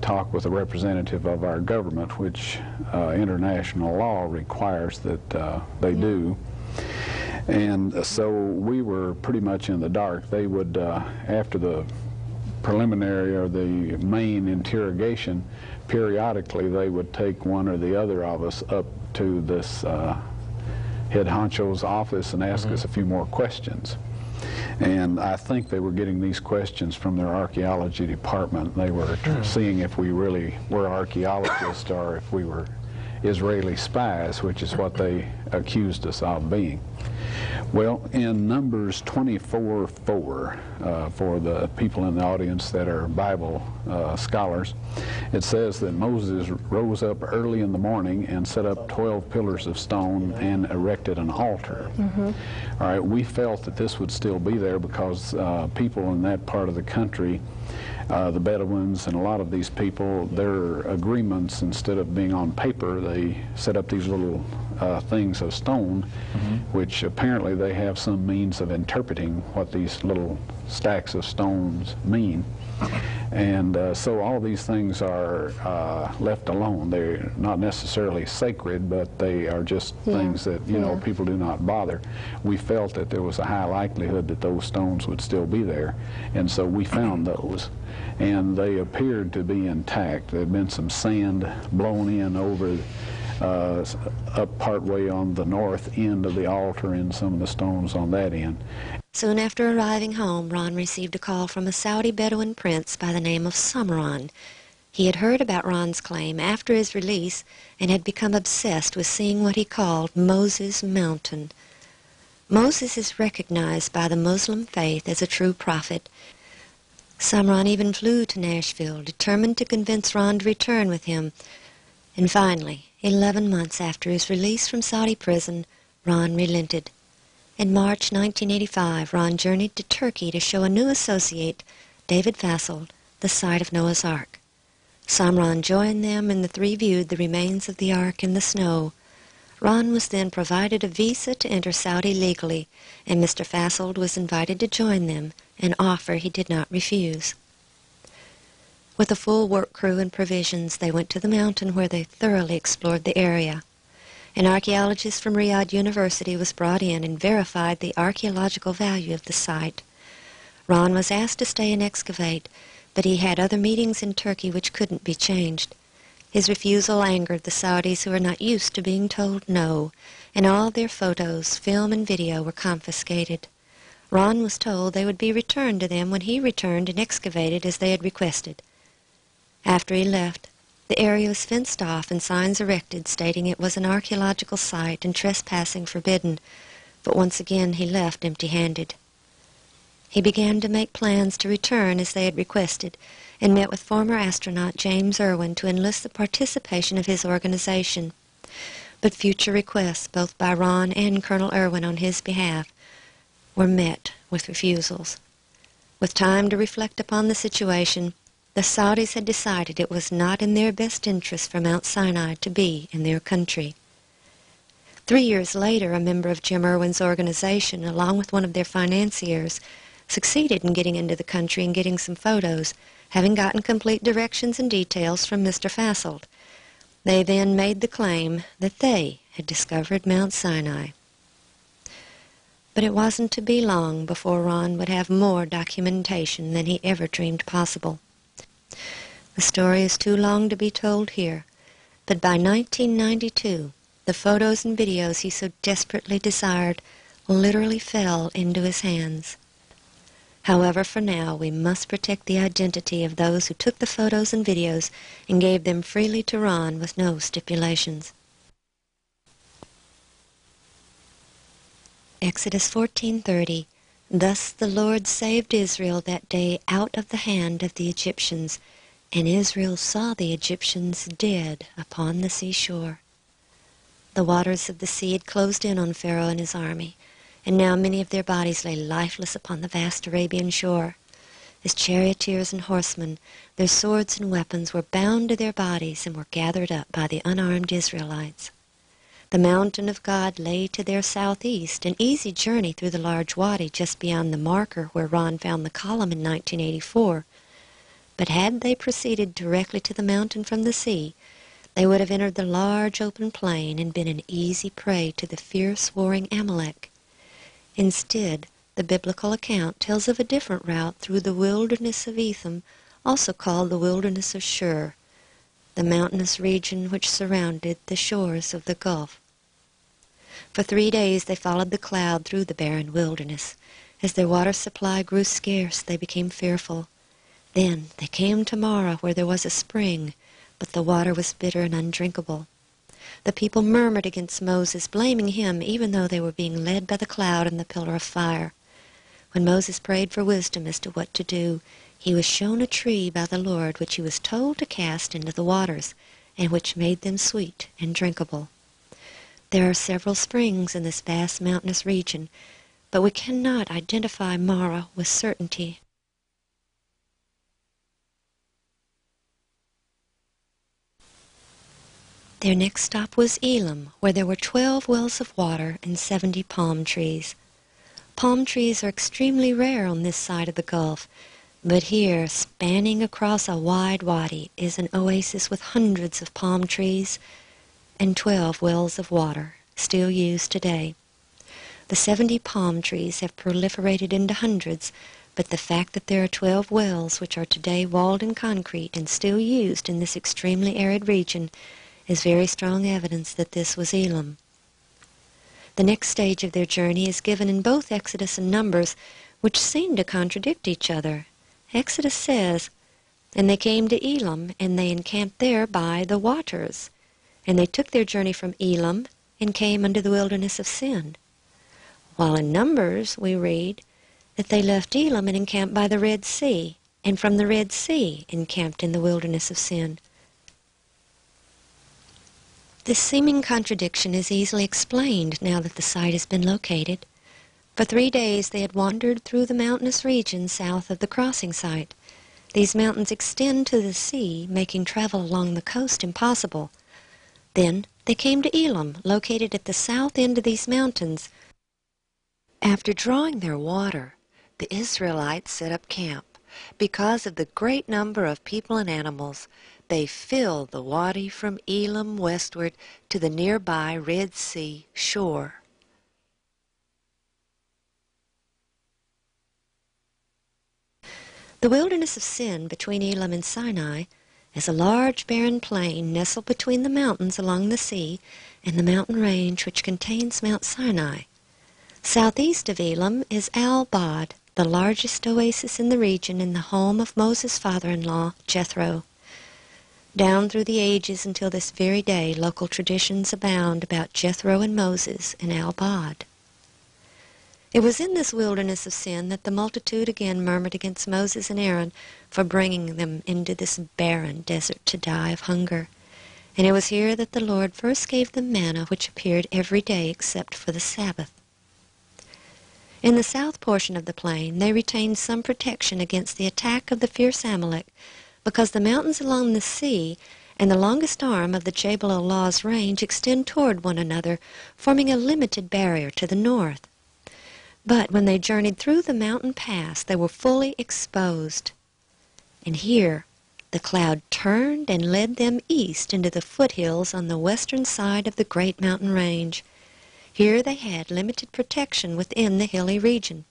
talk with a representative of our government, which international law requires that they do. And so we were pretty much in the dark. They would, after the preliminary or the main interrogation, periodically they would take one or the other of us up to this head honcho's office and ask us a few more questions. And I think they were getting these questions from their archaeology department. They were seeing if we really were archaeologists or if we were Israeli spies, which is what they accused us of being. Well, in Numbers 24:4, for the people in the audience that are Bible scholars, it says that Moses rose up early in the morning and set up 12 pillars of stone and erected an altar. All right, we felt that this would still be there because people in that part of the country, the Bedouins and a lot of these people, their agreements, instead of being on paper, they set up these little things of stone, which apparently they have some means of interpreting what these little stacks of stones mean. And so all these things are left alone. They're not necessarily sacred, but they are just things that, you know, people do not bother. We felt that there was a high likelihood that those stones would still be there, and so we found those. And they appeared to be intact. There had been some sand blown in over up partway on the north end of the altar and some of the stones on that end. Soon after arriving home, Ron received a call from a Saudi Bedouin prince by the name of Samran. He had heard about Ron's claim after his release and had become obsessed with seeing what he called Moses' Mountain. Moses is recognized by the Muslim faith as a true prophet. Samran even flew to Nashville, determined to convince Ron to return with him. And finally, 11 months after his release from Saudi prison, Ron relented. In March 1985, Ron journeyed to Turkey to show a new associate, David Fasold, the site of Noah's Ark. Samran joined them, and the three viewed the remains of the Ark in the snow. Ron was then provided a visa to enter Saudi legally, and Mr. Fasold was invited to join them, an offer he did not refuse. With a full work crew and provisions, they went to the mountain where they thoroughly explored the area. An archaeologist from Riyadh University was brought in and verified the archaeological value of the site. Ron was asked to stay and excavate, but he had other meetings in Turkey which couldn't be changed. His refusal angered the Saudis, who are not used to being told no, and all their photos, film, and video were confiscated. Ron was told they would be returned to them when he returned and excavated as they had requested. After he left, the area was fenced off and signs erected stating it was an archaeological site and trespassing forbidden, but once again he left empty-handed. He began to make plans to return as they had requested, and met with former astronaut James Irwin to enlist the participation of his organization. But future requests, both by Ron and Colonel Irwin on his behalf, were met with refusals. With time to reflect upon the situation, the Saudis had decided it was not in their best interest for Mount Sinai to be in their country. 3 years later, a member of Jim Irwin's organization, along with one of their financiers, succeeded in getting into the country and getting some photos, having gotten complete directions and details from Mr. Fasselt. They then made the claim that they had discovered Mount Sinai. But it wasn't to be long before Ron would have more documentation than he ever dreamed possible. The story is too long to be told here, but by 1992, the photos and videos he so desperately desired literally fell into his hands. However, for now, we must protect the identity of those who took the photos and videos and gave them freely to Ron with no stipulations. Exodus 14:30. Thus the Lord saved Israel that day out of the hand of the Egyptians, and Israel saw the Egyptians dead upon the seashore. The waters of the sea had closed in on Pharaoh and his army, and now many of their bodies lay lifeless upon the vast Arabian shore. As charioteers and horsemen, their swords and weapons were bound to their bodies and were gathered up by the unarmed Israelites. The mountain of God lay to their southeast, an easy journey through the large wadi just beyond the marker where Ron found the column in 1984. But had they proceeded directly to the mountain from the sea, they would have entered the large open plain and been an easy prey to the fierce warring Amalek. Instead, the biblical account tells of a different route through the wilderness of Etham, also called the wilderness of Shur, the mountainous region which surrounded the shores of the Gulf. For 3 days they followed the cloud through the barren wilderness. As their water supply grew scarce, they became fearful. Then they came to Marah, where there was a spring, but the water was bitter and undrinkable. The people murmured against Moses, blaming him, even though they were being led by the cloud and the pillar of fire. When Moses prayed for wisdom as to what to do, he was shown a tree by the Lord, which he was told to cast into the waters, and which made them sweet and drinkable. There are several springs in this vast mountainous region, but we cannot identify Marah with certainty. Their next stop was Elam, where there were 12 wells of water and 70 palm trees. Palm trees are extremely rare on this side of the Gulf, but here, spanning across a wide wadi, is an oasis with hundreds of palm trees and 12 wells of water, still used today. The 70 palm trees have proliferated into hundreds, but the fact that there are 12 wells which are today walled in concrete and still used in this extremely arid region is very strong evidence that this was Elam. The next stage of their journey is given in both Exodus and Numbers, which seem to contradict each other. Exodus says, "And they came to Elam, and they encamped there by the waters. And they took their journey from Elam, and came unto the wilderness of Sin." While in Numbers we read that they left Elam and encamped by the Red Sea, and from the Red Sea encamped in the wilderness of Sin. This seeming contradiction is easily explained now that the site has been located. For 3 days they had wandered through the mountainous region south of the crossing site. These mountains extend to the sea, making travel along the coast impossible. Then they came to Elam, located at the south end of these mountains. After drawing their water, the Israelites set up camp. Because of the great number of people and animals, they filled the wadi from Elam westward to the nearby Red Sea shore. The wilderness of Sin between Elam and Sinai is a large barren plain nestled between the mountains along the sea and the mountain range which contains Mount Sinai. Southeast of Elim is Al-Bad, the largest oasis in the region and the home of Moses' father-in-law, Jethro. Down through the ages until this very day, local traditions abound about Jethro and Moses in Al-Bad. It was in this wilderness of sin that the multitude again murmured against Moses and Aaron for bringing them into this barren desert to die of hunger. And it was here that the Lord first gave them manna, which appeared every day except for the Sabbath. In the south portion of the plain, they retained some protection against the attack of the fierce Amalek, because the mountains along the sea and the longest arm of the Jabal Allah's range extend toward one another, forming a limited barrier to the north. But when they journeyed through the mountain pass, they were fully exposed. And here the cloud turned and led them east into the foothills on the western side of the great mountain range. Here they had limited protection within the hilly region.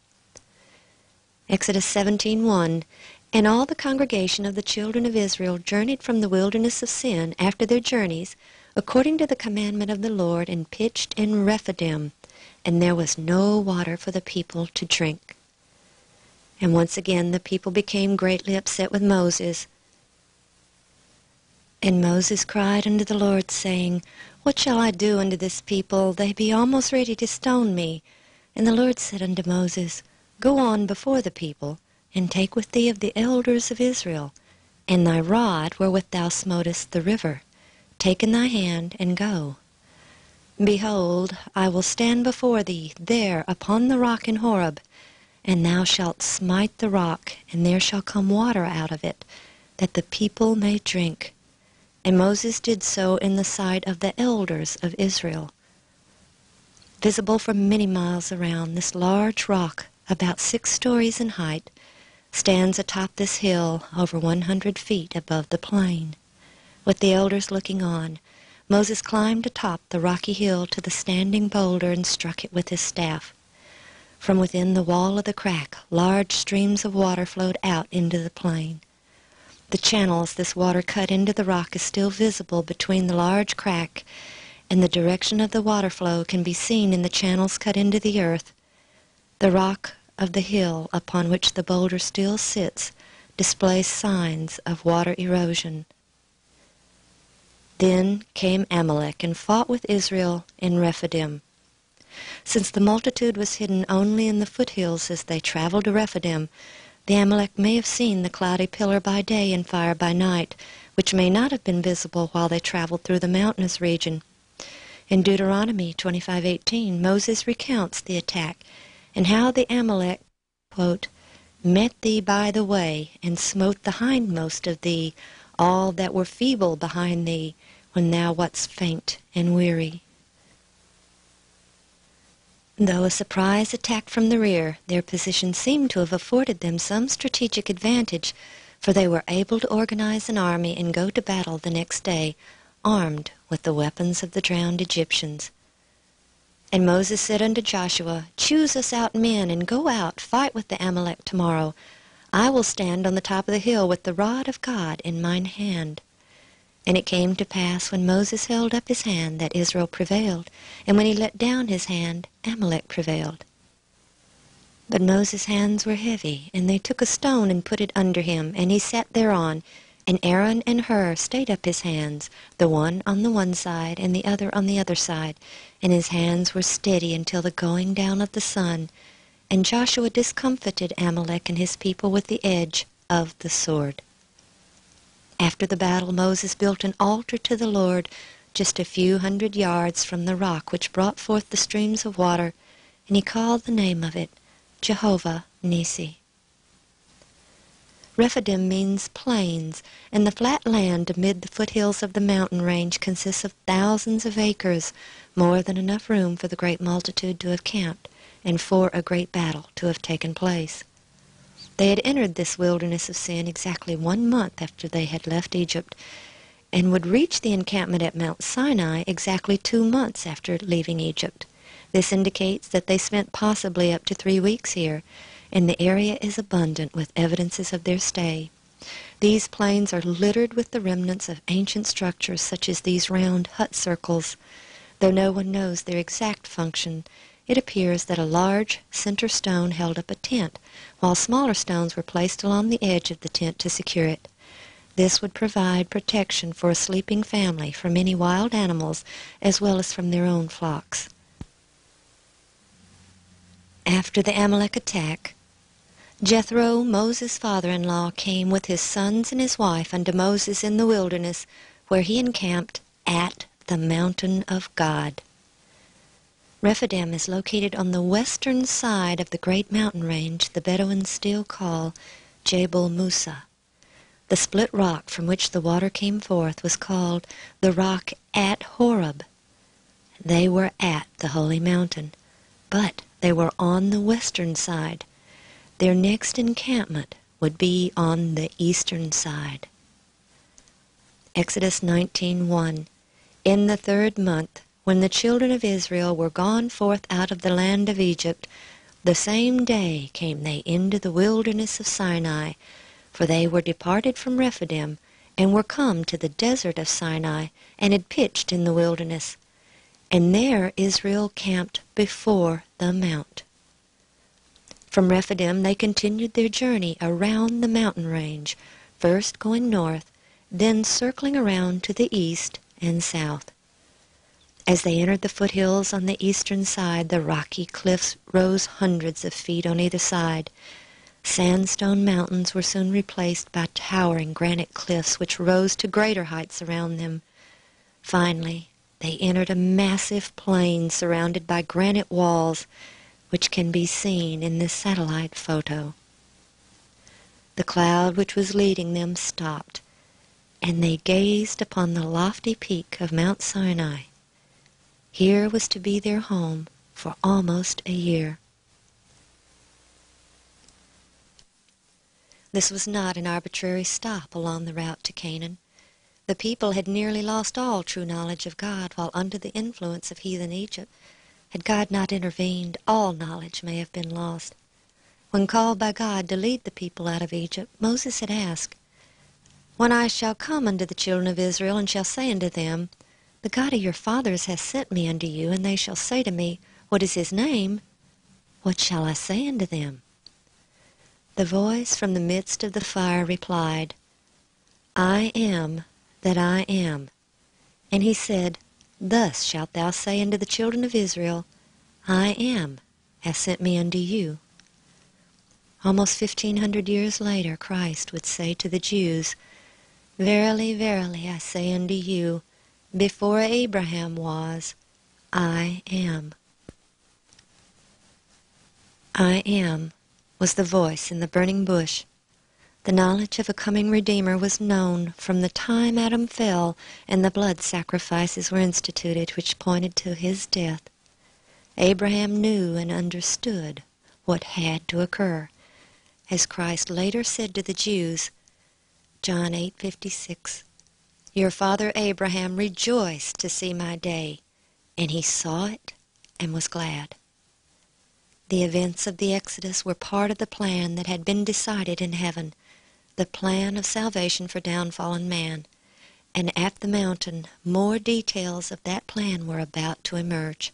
Exodus 17:1, And all the congregation of the children of Israel journeyed from the wilderness of sin after their journeys, according to the commandment of the Lord, and pitched in Rephidim, and there was no water for the people to drink. And once again the people became greatly upset with Moses. And Moses cried unto the Lord, saying, What shall I do unto this people? They be almost ready to stone me. And the Lord said unto Moses, Go on before the people, and take with thee of the elders of Israel, and thy rod wherewith thou smotest the river. Take in thy hand, and go. Behold, I will stand before thee there upon the rock in Horeb, and thou shalt smite the rock, and there shall come water out of it, that the people may drink. And Moses did so in the sight of the elders of Israel. Visible for many miles around, this large rock, about 6 stories in height, stands atop this hill over 100 feet above the plain. With the elders looking on, Moses climbed atop the rocky hill to the standing boulder and struck it with his staff. From within the wall of the crack, large streams of water flowed out into the plain. The channels this water cut into the rock is still visible between the large crack, and the direction of the water flow can be seen in the channels cut into the earth. The rock of the hill upon which the boulder still sits displays signs of water erosion. Then came Amalek and fought with Israel in Rephidim. Since the multitude was hidden only in the foothills as they traveled to Rephidim, the Amalek may have seen the cloudy pillar by day and fire by night, which may not have been visible while they traveled through the mountainous region. In Deuteronomy 25:18, Moses recounts the attack and how the Amalek, quote, met thee by the way, and smote the hindmost of thee, all that were feeble behind thee, when thou wast faint and weary. Though a surprise attack from the rear, their position seemed to have afforded them some strategic advantage, for they were able to organize an army and go to battle the next day, armed with the weapons of the drowned Egyptians. And Moses said unto Joshua, Choose us out men, and go out, fight with the Amalek tomorrow. I will stand on the top of the hill with the rod of God in mine hand. And it came to pass, when Moses held up his hand, that Israel prevailed, and when he let down his hand, Amalek prevailed. But Moses' hands were heavy, and they took a stone and put it under him, and he sat thereon, and Aaron and Hur stayed up his hands, the one on the one side, and the other on the other side, and his hands were steady until the going down of the sun. And Joshua discomfited Amalek and his people with the edge of the sword. After the battle, Moses built an altar to the Lord just a few 100 yards from the rock which brought forth the streams of water, and he called the name of it Jehovah Nissi. Rephidim means plains, and the flat land amid the foothills of the mountain range consists of thousands of acres, more than enough room for the great multitude to have camped, and for a great battle to have taken place. They had entered this wilderness of sin exactly 1 month after they had left Egypt, and would reach the encampment at Mount Sinai exactly 2 months after leaving Egypt. This indicates that they spent possibly up to 3 weeks here, and the area is abundant with evidences of their stay. These plains are littered with the remnants of ancient structures such as these round hut circles. Though no one knows their exact function, it appears that a large center stone held up a tent, while smaller stones were placed along the edge of the tent to secure it. This would provide protection for a sleeping family from any wild animals as well as from their own flocks. After the Amalek attack, Jethro, Moses' father-in-law, came with his sons and his wife unto Moses in the wilderness, where he encamped at the mountain of God. Rephidim is located on the western side of the great mountain range the Bedouins still call Jebel Musa. The split rock from which the water came forth was called the rock at Horeb. They were at the holy mountain, but they were on the western side. Their next encampment would be on the eastern side. Exodus 19:1. In the 3rd month, when the children of Israel were gone forth out of the land of Egypt, the same day came they into the wilderness of Sinai, for they were departed from Rephidim, and were come to the desert of Sinai, and had pitched in the wilderness. And there Israel camped before the mount. From Rephidim they continued their journey around the mountain range, first going north, then circling around to the east and south. As they entered the foothills on the eastern side, the rocky cliffs rose hundreds of feet on either side. Sandstone mountains were soon replaced by towering granite cliffs which rose to greater heights around them. Finally, they entered a massive plain surrounded by granite walls, which can be seen in this satellite photo. The cloud which was leading them stopped, and they gazed upon the lofty peak of Mount Sinai. Here was to be their home for almost a year. This was not an arbitrary stop along the route to Canaan. The people had nearly lost all true knowledge of God while under the influence of heathen Egypt. Had God not intervened, all knowledge may have been lost. When called by God to lead the people out of Egypt, Moses had asked, "When I shall come unto the children of Israel, and shall say unto them, The God of your fathers hath sent me unto you, and they shall say to me, What is his name? What shall I say unto them?" The voice from the midst of the fire replied, "I am that I am." And he said, "Thus shalt thou say unto the children of Israel, I am hath sent me unto you." Almost 1,500 years later, Christ would say to the Jews, "Verily, verily, I say unto you, before Abraham was, I am." I am was the voice in the burning bush. The knowledge of a coming Redeemer was known from the time Adam fell and the blood sacrifices were instituted which pointed to his death. Abraham knew and understood what had to occur. As Christ later said to the Jews, John 8:56, "Your father Abraham rejoiced to see my day, and he saw it and was glad." The events of the Exodus were part of the plan that had been decided in heaven, the plan of salvation for downfallen man, and at the mountain more details of that plan were about to emerge.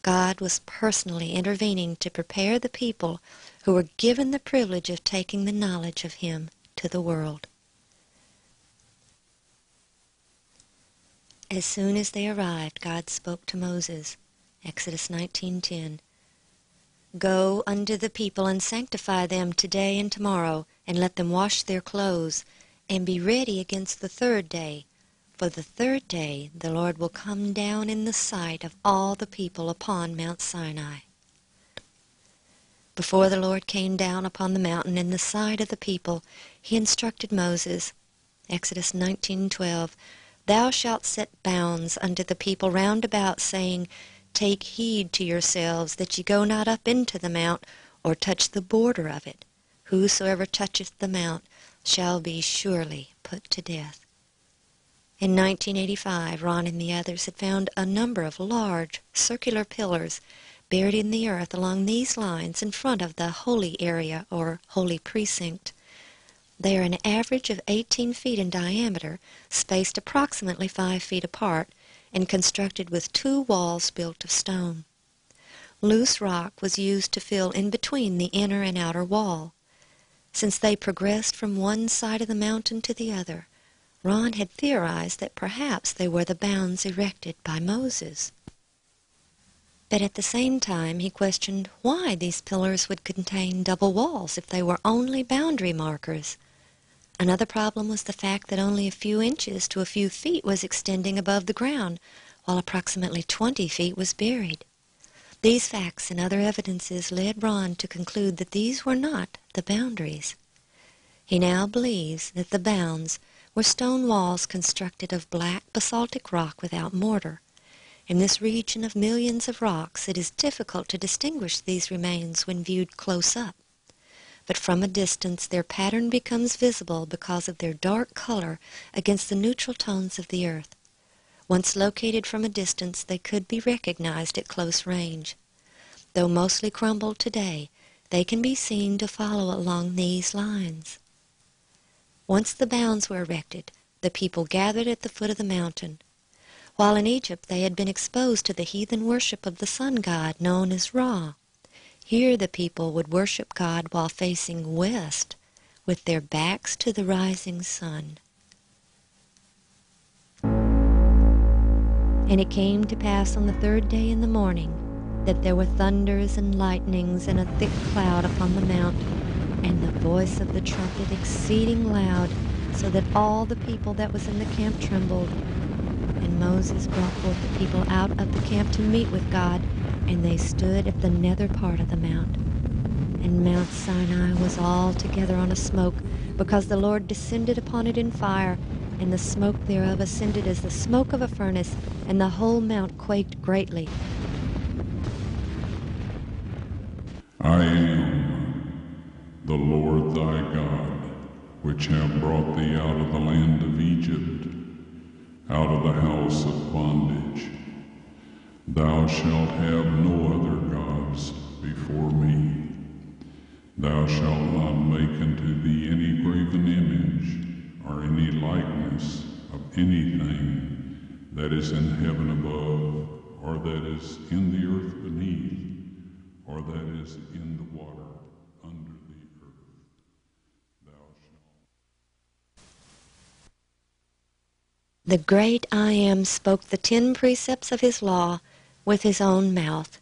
God was personally intervening to prepare the people who were given the privilege of taking the knowledge of him to the world. As soon as they arrived, God spoke to Moses, Exodus 19:10, "Go unto the people and sanctify them today and tomorrow, and let them wash their clothes, and be ready against the 3rd day. For the 3rd day the Lord will come down in the sight of all the people upon Mount Sinai." Before the Lord came down upon the mountain in the sight of the people, he instructed Moses, Exodus 19:12, "Thou shalt set bounds unto the people round about, saying, Take heed to yourselves that ye go not up into the mount, or touch the border of it. Whosoever toucheth the mount shall be surely put to death." In 1985, Ron and the others had found a number of large circular pillars buried in the earth along these lines in front of the holy area, or Holy Precinct. They are an average of 18 feet in diameter, spaced approximately 5 feet apart, and constructed with 2 walls built of stone. Loose rock was used to fill in between the inner and outer wall. Since they progressed from one side of the mountain to the other, Ron had theorized that perhaps they were the bounds erected by Moses. But at the same time, he questioned why these pillars would contain double walls if they were only boundary markers. Another problem was the fact that only a few inches to a few feet was extending above the ground, while approximately 20 feet was buried. These facts and other evidences led Ron to conclude that these were not the boundaries. He now believes that the bounds were stone walls constructed of black basaltic rock without mortar. In this region of millions of rocks, it is difficult to distinguish these remains when viewed close up. But from a distance, their pattern becomes visible because of their dark color against the neutral tones of the earth. Once located from a distance, they could be recognized at close range. Though mostly crumbled today, they can be seen to follow along these lines. Once the bounds were erected, the people gathered at the foot of the mountain. While in Egypt, they had been exposed to the heathen worship of the sun god known as Ra. Here the people would worship God while facing west, with their backs to the rising sun. And it came to pass on the third day in the morning that there were thunders and lightnings and a thick cloud upon the mount, and the voice of the trumpet exceeding loud, so that all the people that was in the camp trembled. And Moses brought forth the people out of the camp to meet with God, and they stood at the nether part of the mount. And Mount Sinai was altogether on a smoke, because the Lord descended upon it in fire, and the smoke thereof ascended as the smoke of a furnace, and the whole mount quaked greatly. I am the Lord thy God, which have brought thee out of the land of Egypt, out of the house of bondage. Thou shalt have no other gods before me. Thou shalt not make unto thee any graven image, or any likeness of anything that is in heaven above, or that is in the earth beneath, or that is in the water under the earth. Thou shalt. The great I Am spoke the 10 precepts of his law with his own mouth,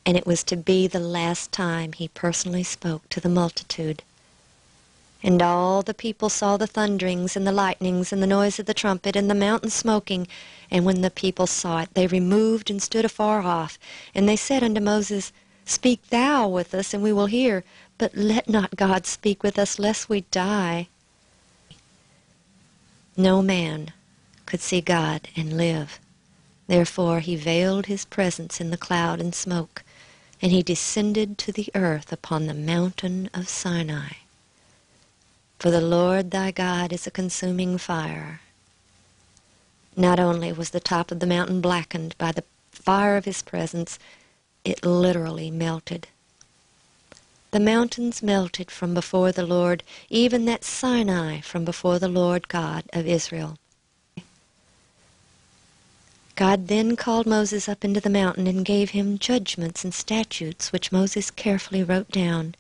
and it was to be the last time he personally spoke to the multitude. And all the people saw the thunderings and the lightnings and the noise of the trumpet and the mountain smoking, and when the people saw it, they removed and stood afar off. And they said unto Moses, Speak thou with us, and we will hear, but let not God speak with us, lest we die. No man could see God and live. Therefore he veiled his presence in the cloud and smoke, and he descended to the earth upon the mountain of Sinai. For the Lord thy God is a consuming fire. Not only was the top of the mountain blackened by the fire of his presence, it literally melted. The mountains melted from before the Lord, even that Sinai from before the Lord God of Israel. God then called Moses up into the mountain and gave him judgments and statutes, which Moses carefully wrote down.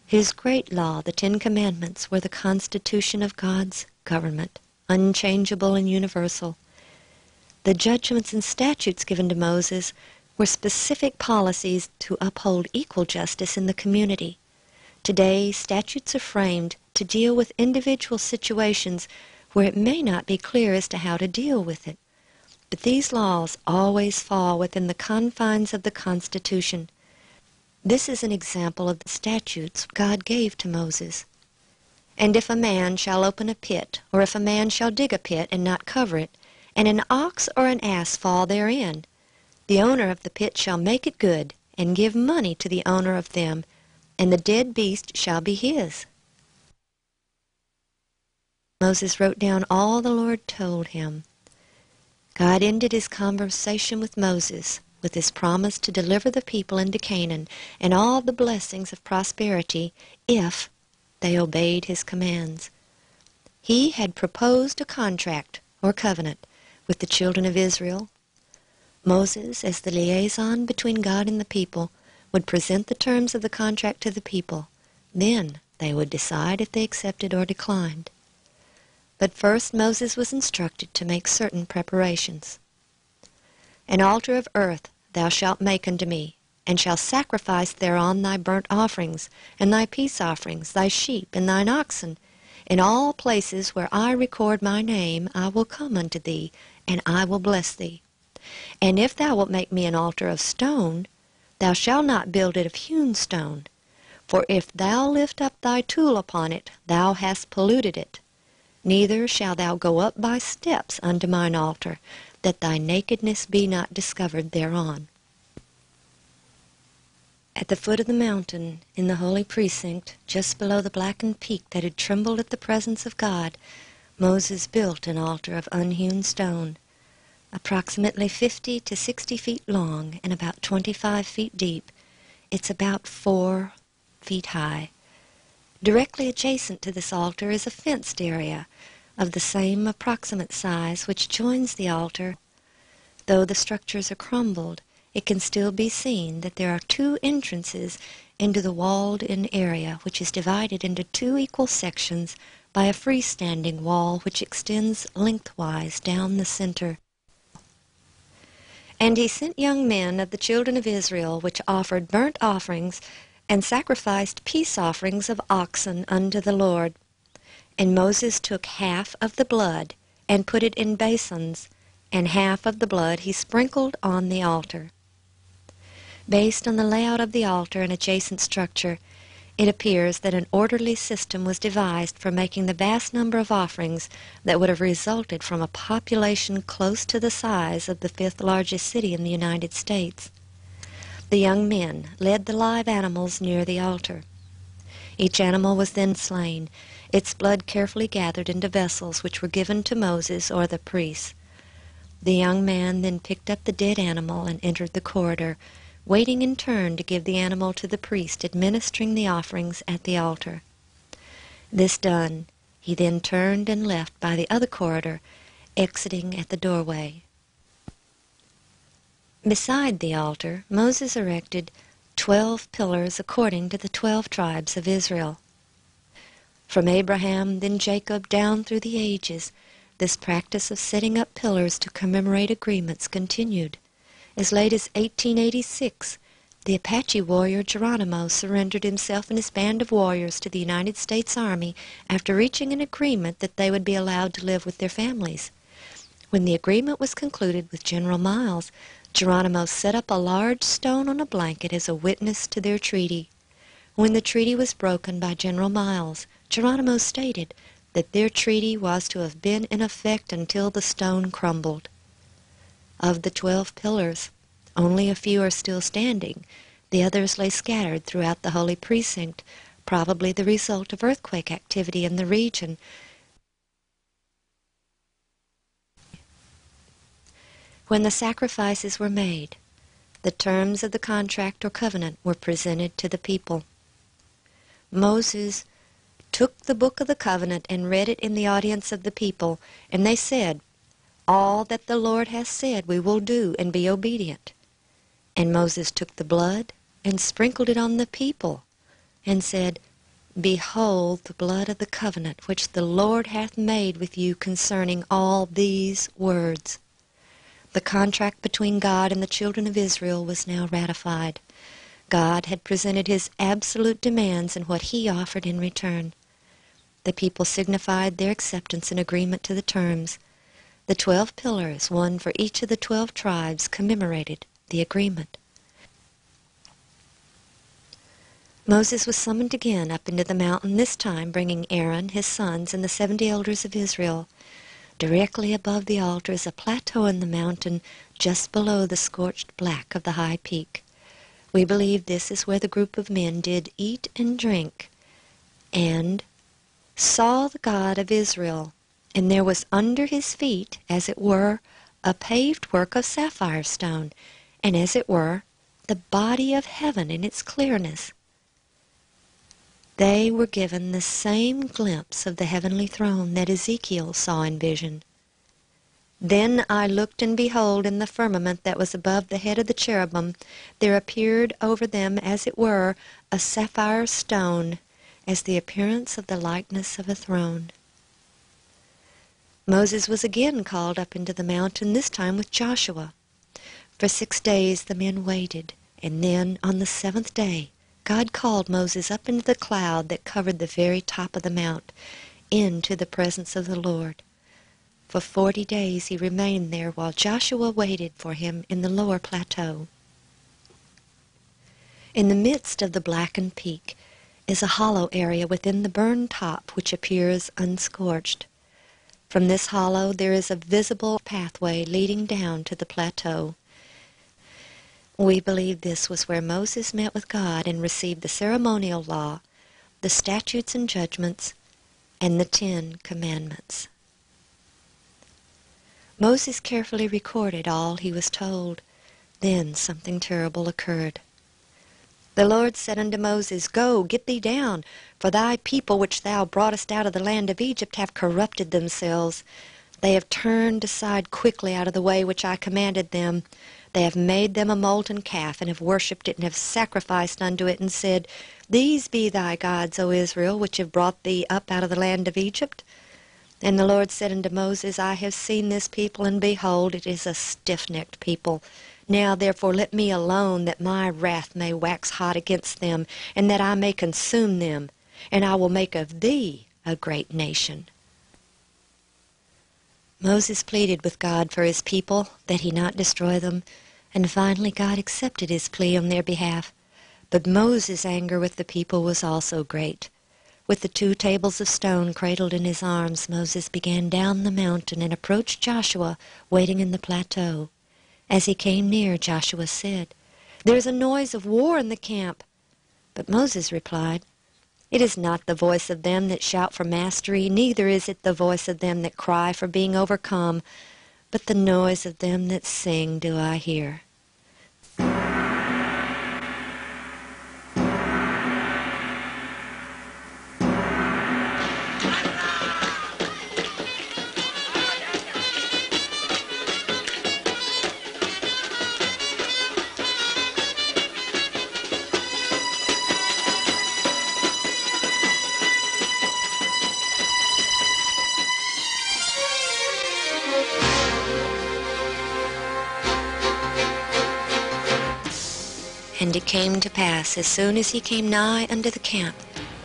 His great law, the 10 Commandments, were the constitution of God's government, unchangeable and universal. The judgments and statutes given to Moses were specific policies to uphold equal justice in the community. Today, statutes are framed to deal with individual situations where it may not be clear as to how to deal with it. But these laws always fall within the confines of the Constitution. This is an example of the statutes God gave to Moses. And if a man shall open a pit, or if a man shall dig a pit and not cover it, and an ox or an ass fall therein, the owner of the pit shall make it good, and give money to the owner of them, and the dead beast shall be his. Moses wrote down all the Lord told him. God ended his conversation with Moses with his promise to deliver the people into Canaan and all the blessings of prosperity if they obeyed his commands. He had proposed a contract or covenant with the children of Israel. Moses, as the liaison between God and the people, would present the terms of the contract to the people. Then they would decide if they accepted or declined. But first Moses was instructed to make certain preparations. An altar of earth thou shalt make unto me, and shalt sacrifice thereon thy burnt offerings, and thy peace offerings, thy sheep, and thine oxen. In all places where I record my name I will come unto thee, and I will bless thee. And if thou wilt make me an altar of stone, thou shalt not build it of hewn stone. For if thou lift up thy tool upon it, thou hast polluted it. Neither shalt thou go up by steps unto mine altar, that thy nakedness be not discovered thereon. At the foot of the mountain, in the Holy Precinct, just below the blackened peak that had trembled at the presence of God, Moses built an altar of unhewn stone, approximately 50 to 60 feet long and about 25 feet deep. It's about 4 feet high. Directly adjacent to this altar is a fenced area of the same approximate size which joins the altar. Though the structures are crumbled, it can still be seen that there are 2 entrances into the walled-in area, which is divided into 2 equal sections by a freestanding wall which extends lengthwise down the center. And he sent young men of the children of Israel, which offered burnt offerings and sacrificed peace offerings of oxen unto the Lord. And Moses took half of the blood and put it in basins, and half of the blood he sprinkled on the altar. Based on the layout of the altar and adjacent structure, it appears that an orderly system was devised for making the vast number of offerings that would have resulted from a population close to the size of the 5th largest city in the United States. The young men led the live animals near the altar. Each animal was then slain, its blood carefully gathered into vessels which were given to Moses or the priests. The young man then picked up the dead animal and entered the corridor, waiting in turn to give the animal to the priest administering the offerings at the altar. This done, he then turned and left by the other corridor, exiting at the doorway. Beside the altar, Moses erected 12 pillars according to the 12 tribes of Israel. From Abraham, then Jacob, down through the ages, this practice of setting up pillars to commemorate agreements continued. As late as 1886, the Apache warrior Geronimo surrendered himself and his band of warriors to the United States Army after reaching an agreement that they would be allowed to live with their families. When the agreement was concluded with General Miles, Geronimo set up a large stone on a blanket as a witness to their treaty. When the treaty was broken by General Miles, Geronimo stated that their treaty was to have been in effect until the stone crumbled. Of the 12 pillars, only a few are still standing. The others lay scattered throughout the Holy Precinct, probably the result of earthquake activity in the region. When the sacrifices were made, the terms of the contract or covenant were presented to the people. Moses took the book of the covenant and read it in the audience of the people, and they said, "All that the Lord hath said we will do and be obedient." And Moses took the blood and sprinkled it on the people, and said, "Behold the blood of the covenant which the Lord hath made with you concerning all these words." The contract between God and the children of Israel was now ratified. God had presented his absolute demands and what he offered in return. The people signified their acceptance and agreement to the terms. The 12 pillars, one for each of the 12 tribes, commemorated the agreement. Moses was summoned again up into the mountain, this time bringing Aaron, his sons, and the 70 elders of Israel. Directly above the altar is a plateau in the mountain just below the scorched black of the high peak. We believe this is where the group of men did eat and drink, and saw the God of Israel. And there was under his feet, as it were, a paved work of sapphire stone, and as it were, the body of heaven in its clearness. They were given the same glimpse of the heavenly throne that Ezekiel saw in vision. Then I looked, and behold, in the firmament that was above the head of the cherubim, there appeared over them, as it were, a sapphire stone, as the appearance of the likeness of a throne. Moses was again called up into the mountain, this time with Joshua. For 6 days the men waited, and then, on the 7th day, God called Moses up into the cloud that covered the very top of the mount, into the presence of the Lord. For 40 days he remained there while Joshua waited for him in the lower plateau. In the midst of the blackened peak is a hollow area within the burned top which appears unscorched. From this hollow there is a visible pathway leading down to the plateau. We believe this was where Moses met with God and received the ceremonial law, the statutes and judgments, and the 10 Commandments. Moses carefully recorded all he was told. Then something terrible occurred. The Lord said unto Moses, Go, get thee down, for thy people which thou broughtest out of the land of Egypt have corrupted themselves. They have turned aside quickly out of the way which I commanded them. They have made them a molten calf, and have worshipped it, and have sacrificed unto it, and said, These be thy gods, O Israel, which have brought thee up out of the land of Egypt. And the Lord said unto Moses, I have seen this people, and behold, it is a stiff-necked people. Now therefore let me alone, that my wrath may wax hot against them, and that I may consume them, and I will make of thee a great nation. Moses pleaded with God for his people, that he not destroy them, and finally God accepted his plea on their behalf. But Moses' anger with the people was also great. With the 2 tables of stone cradled in his arms, Moses began down the mountain and approached Joshua, waiting in the plateau. As he came near, Joshua said, There is a noise of war in the camp. But Moses replied, It is not the voice of them that shout for mastery, neither is it the voice of them that cry for being overcome, but the noise of them that sing do I hear. And it came to pass, as soon as he came nigh unto the camp,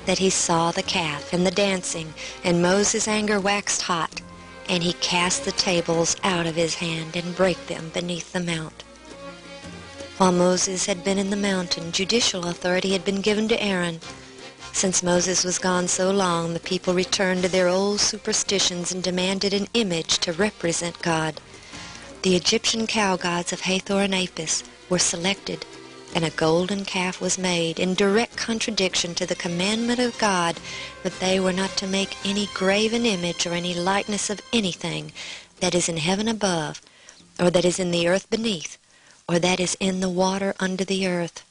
that he saw the calf and the dancing, and Moses' anger waxed hot, and he cast the tables out of his hand, and brake them beneath the mount. While Moses had been in the mountain, judicial authority had been given to Aaron. Since Moses was gone so long, the people returned to their old superstitions and demanded an image to represent God. The Egyptian cow gods of Hathor and Apis were selected, and a golden calf was made, in direct contradiction to the commandment of God that they were not to make any graven image or any likeness of anything that is in heaven above, or that is in the earth beneath, or that is in the water under the earth.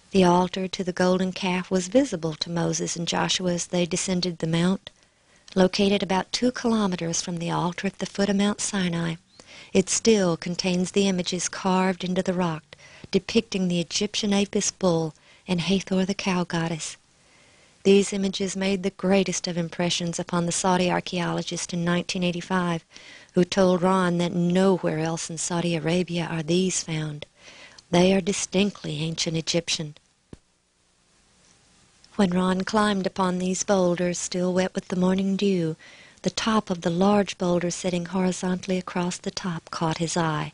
The altar to the golden calf was visible to Moses and Joshua as they descended the mount. Located about 2 kilometers from the altar at the foot of Mount Sinai, it still contains the images carved into the rock, depicting the Egyptian Apis bull and Hathor the cow goddess. These images made the greatest of impressions upon the Saudi archaeologist in 1985, who told Ron that nowhere else in Saudi Arabia are these found. They are distinctly ancient Egyptian. When Ron climbed upon these boulders, still wet with the morning dew, the top of the large boulder sitting horizontally across the top caught his eye.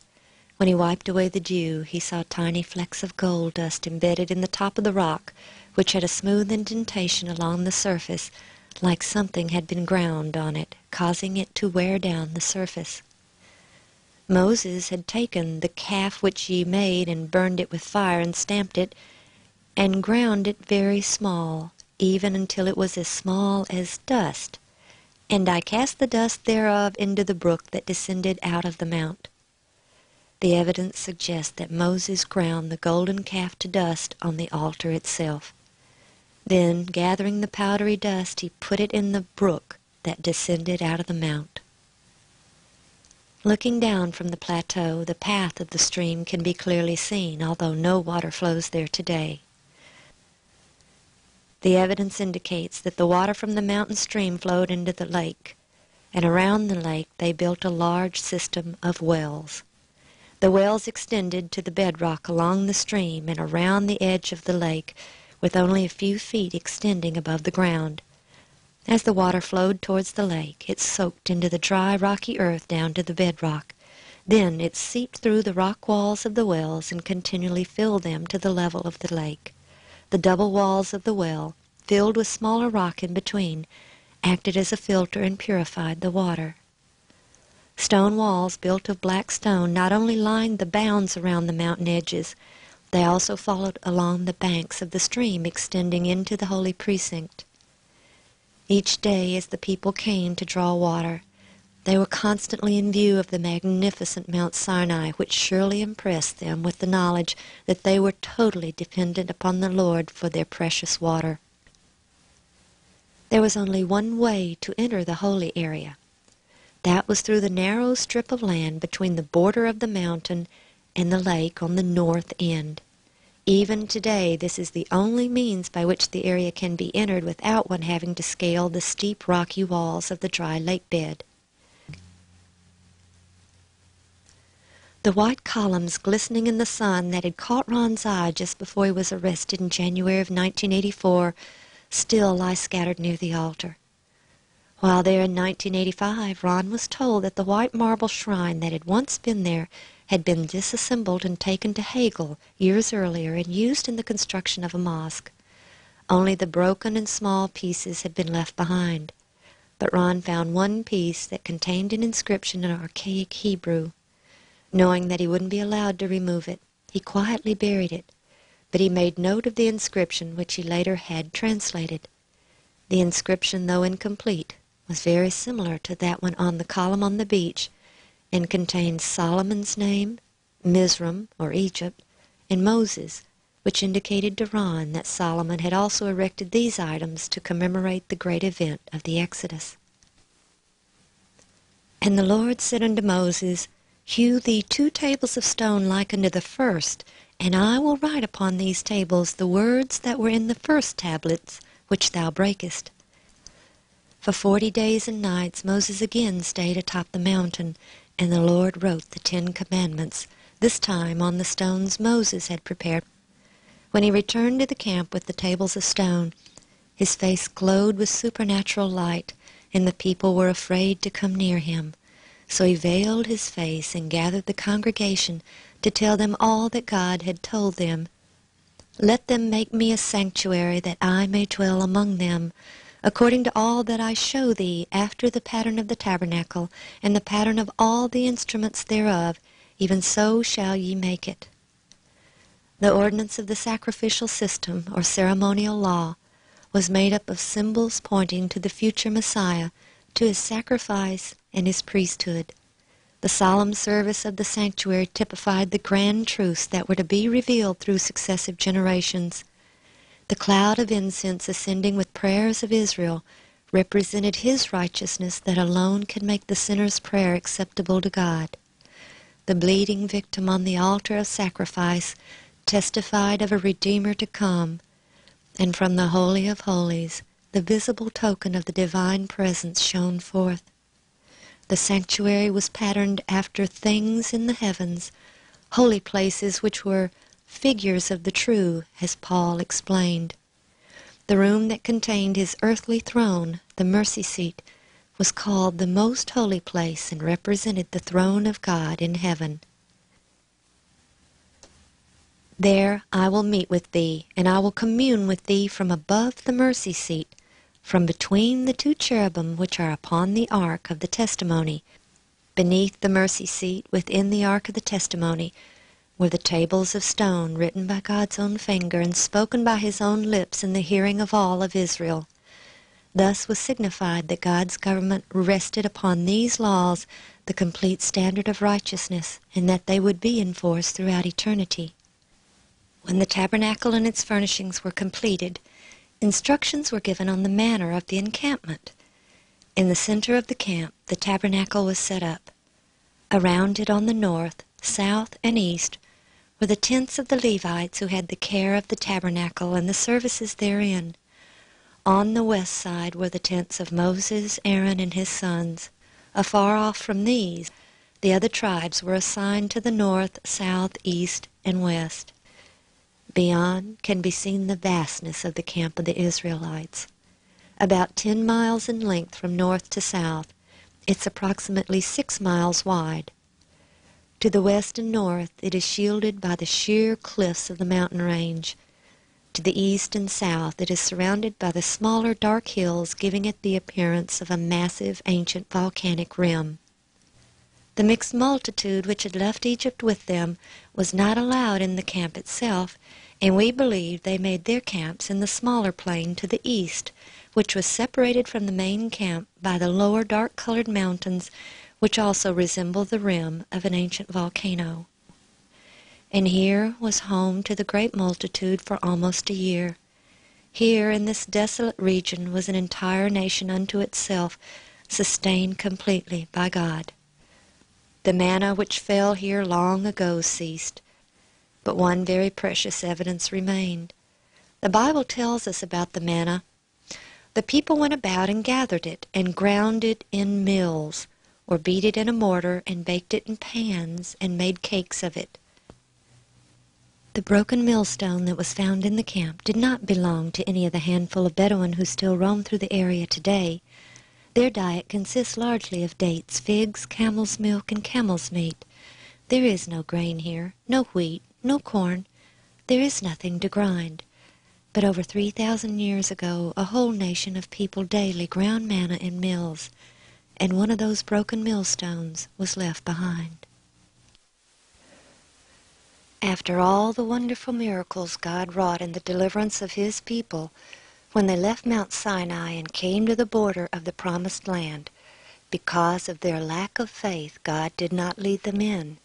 When he wiped away the dew, he saw tiny flecks of gold dust embedded in the top of the rock, which had a smooth indentation along the surface, like something had been ground on it, causing it to wear down the surface. Moses had taken the calf which ye made, and burned it with fire, and stamped it, and ground it very small, even until it was as small as dust. And I cast the dust thereof into the brook that descended out of the mount. The evidence suggests that Moses ground the golden calf to dust on the altar itself. Then, gathering the powdery dust, he put it in the brook that descended out of the mount. Looking down from the plateau, the path of the stream can be clearly seen, although no water flows there today. The evidence indicates that the water from the mountain stream flowed into the lake, and around the lake they built a large system of wells. The wells extended to the bedrock along the stream and around the edge of the lake, with only a few feet extending above the ground. As the water flowed towards the lake, it soaked into the dry, rocky earth down to the bedrock. Then it seeped through the rock walls of the wells and continually filled them to the level of the lake. The double walls of the well, filled with smaller rock in between, acted as a filter and purified the water. Stone walls built of black stone not only lined the bounds around the mountain edges, they also followed along the banks of the stream extending into the Holy Precinct. Each day as the people came to draw water, they were constantly in view of the magnificent Mount Sinai, which surely impressed them with the knowledge that they were totally dependent upon the Lord for their precious water. There was only one way to enter the holy area. That was through the narrow strip of land between the border of the mountain and the lake on the north end. Even today, this is the only means by which the area can be entered without one having to scale the steep rocky walls of the dry lake bed. The white columns glistening in the sun that had caught Ron's eye just before he was arrested in January of 1984 still lie scattered near the altar. While there in 1985, Ron was told that the white marble shrine that had once been there had been disassembled and taken to Hagel years earlier and used in the construction of a mosque. Only the broken and small pieces had been left behind. But Ron found one piece that contained an inscription in archaic Hebrew. Knowing that he wouldn't be allowed to remove it, he quietly buried it, but he made note of the inscription, which he later had translated. The inscription, though incomplete, was very similar to that one on the column on the beach, and contained Solomon's name, Mizraim, or Egypt, and Moses, which indicated to Ron that Solomon had also erected these items to commemorate the great event of the Exodus. And the Lord said unto Moses, Hew thee 2 tables of stone like unto the first, and I will write upon these tables the words that were in the first tablets, which thou breakest. For 40 days and nights Moses again stayed atop the mountain, and the Lord wrote the 10 Commandments, this time on the stones Moses had prepared. When he returned to the camp with the tables of stone, his face glowed with supernatural light, and the people were afraid to come near him. So he veiled his face and gathered the congregation to tell them all that God had told them. Let them make me a sanctuary that I may dwell among them, according to all that I show thee, after the pattern of the tabernacle, and the pattern of all the instruments thereof, even so shall ye make it. The ordinance of the sacrificial system, or ceremonial law, was made up of symbols pointing to the future Messiah, to his sacrifice and his priesthood. The solemn service of the sanctuary typified the grand truths that were to be revealed through successive generations. The cloud of incense ascending with prayers of Israel represented his righteousness that alone can make the sinner's prayer acceptable to God. The bleeding victim on the altar of sacrifice testified of a Redeemer to come, and from the Holy of Holies the visible token of the divine presence shone forth. The sanctuary was patterned after things in the heavens, holy places which were figures of the true, as Paul explained. The room that contained his earthly throne, the mercy seat, was called the most holy place and represented the throne of God in heaven. There I will meet with thee, and I will commune with thee from above the mercy seat, from between the 2 cherubim which are upon the ark of the testimony. Beneath the mercy seat, within the ark of the testimony, were the tables of stone written by God's own finger and spoken by his own lips in the hearing of all of Israel. Thus was signified that God's government rested upon these laws, the complete standard of righteousness, and that they would be enforced throughout eternity. When the tabernacle and its furnishings were completed, instructions were given on the manner of the encampment. In the center of the camp, the tabernacle was set up. Around it on the north, south, and east were the tents of the Levites who had the care of the tabernacle and the services therein. On the west side were the tents of Moses, Aaron, and his sons. Afar off from these, the other tribes were assigned to the north, south, east, and west. Beyond can be seen the vastness of the camp of the Israelites. About 10 miles in length from north to south, it's approximately 6 miles wide. To the west and north, it is shielded by the sheer cliffs of the mountain range. To the east and south, it is surrounded by the smaller dark hills, giving it the appearance of a massive ancient volcanic rim. The mixed multitude which had left Egypt with them was not allowed in the camp itself, and we believe they made their camps in the smaller plain to the east, which was separated from the main camp by the lower dark-colored mountains, which also resemble the rim of an ancient volcano. And here was home to the great multitude for almost a year. Here in this desolate region was an entire nation unto itself, sustained completely by God. The manna which fell here long ago ceased, but one very precious evidence remained. The Bible tells us about the manna. The people went about and gathered it, and ground it in mills, or beat it in a mortar, and baked it in pans, and made cakes of it. The broken millstone that was found in the camp did not belong to any of the handful of Bedouin who still roam through the area today. Their diet consists largely of dates, figs, camel's milk, and camel's meat. There is no grain here, no wheat, no corn. There is nothing to grind. But over 3,000 years ago, a whole nation of people daily ground manna in mills, and one of those broken millstones was left behind. After all the wonderful miracles God wrought in the deliverance of his people, when they left Mount Sinai and came to the border of the promised land, because of their lack of faith, God did not lead them in.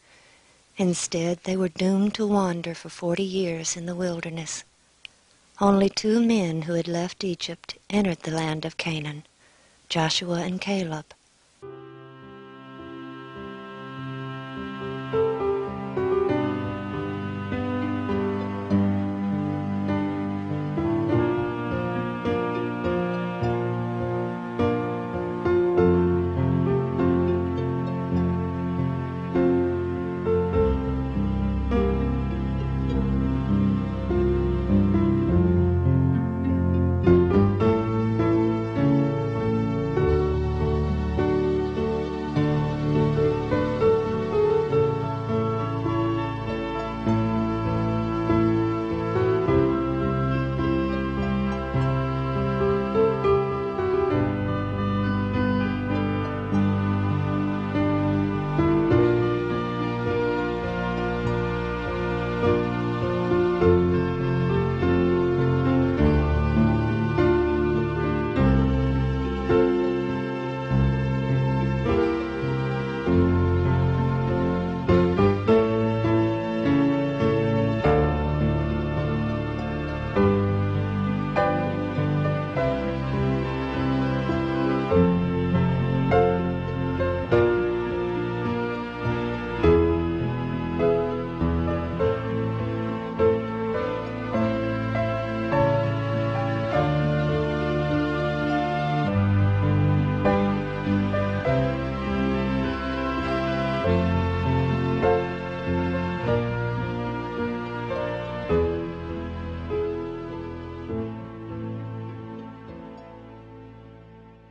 Instead, they were doomed to wander for 40 years in the wilderness. Only 2 men who had left Egypt entered the land of Canaan, Joshua and Caleb.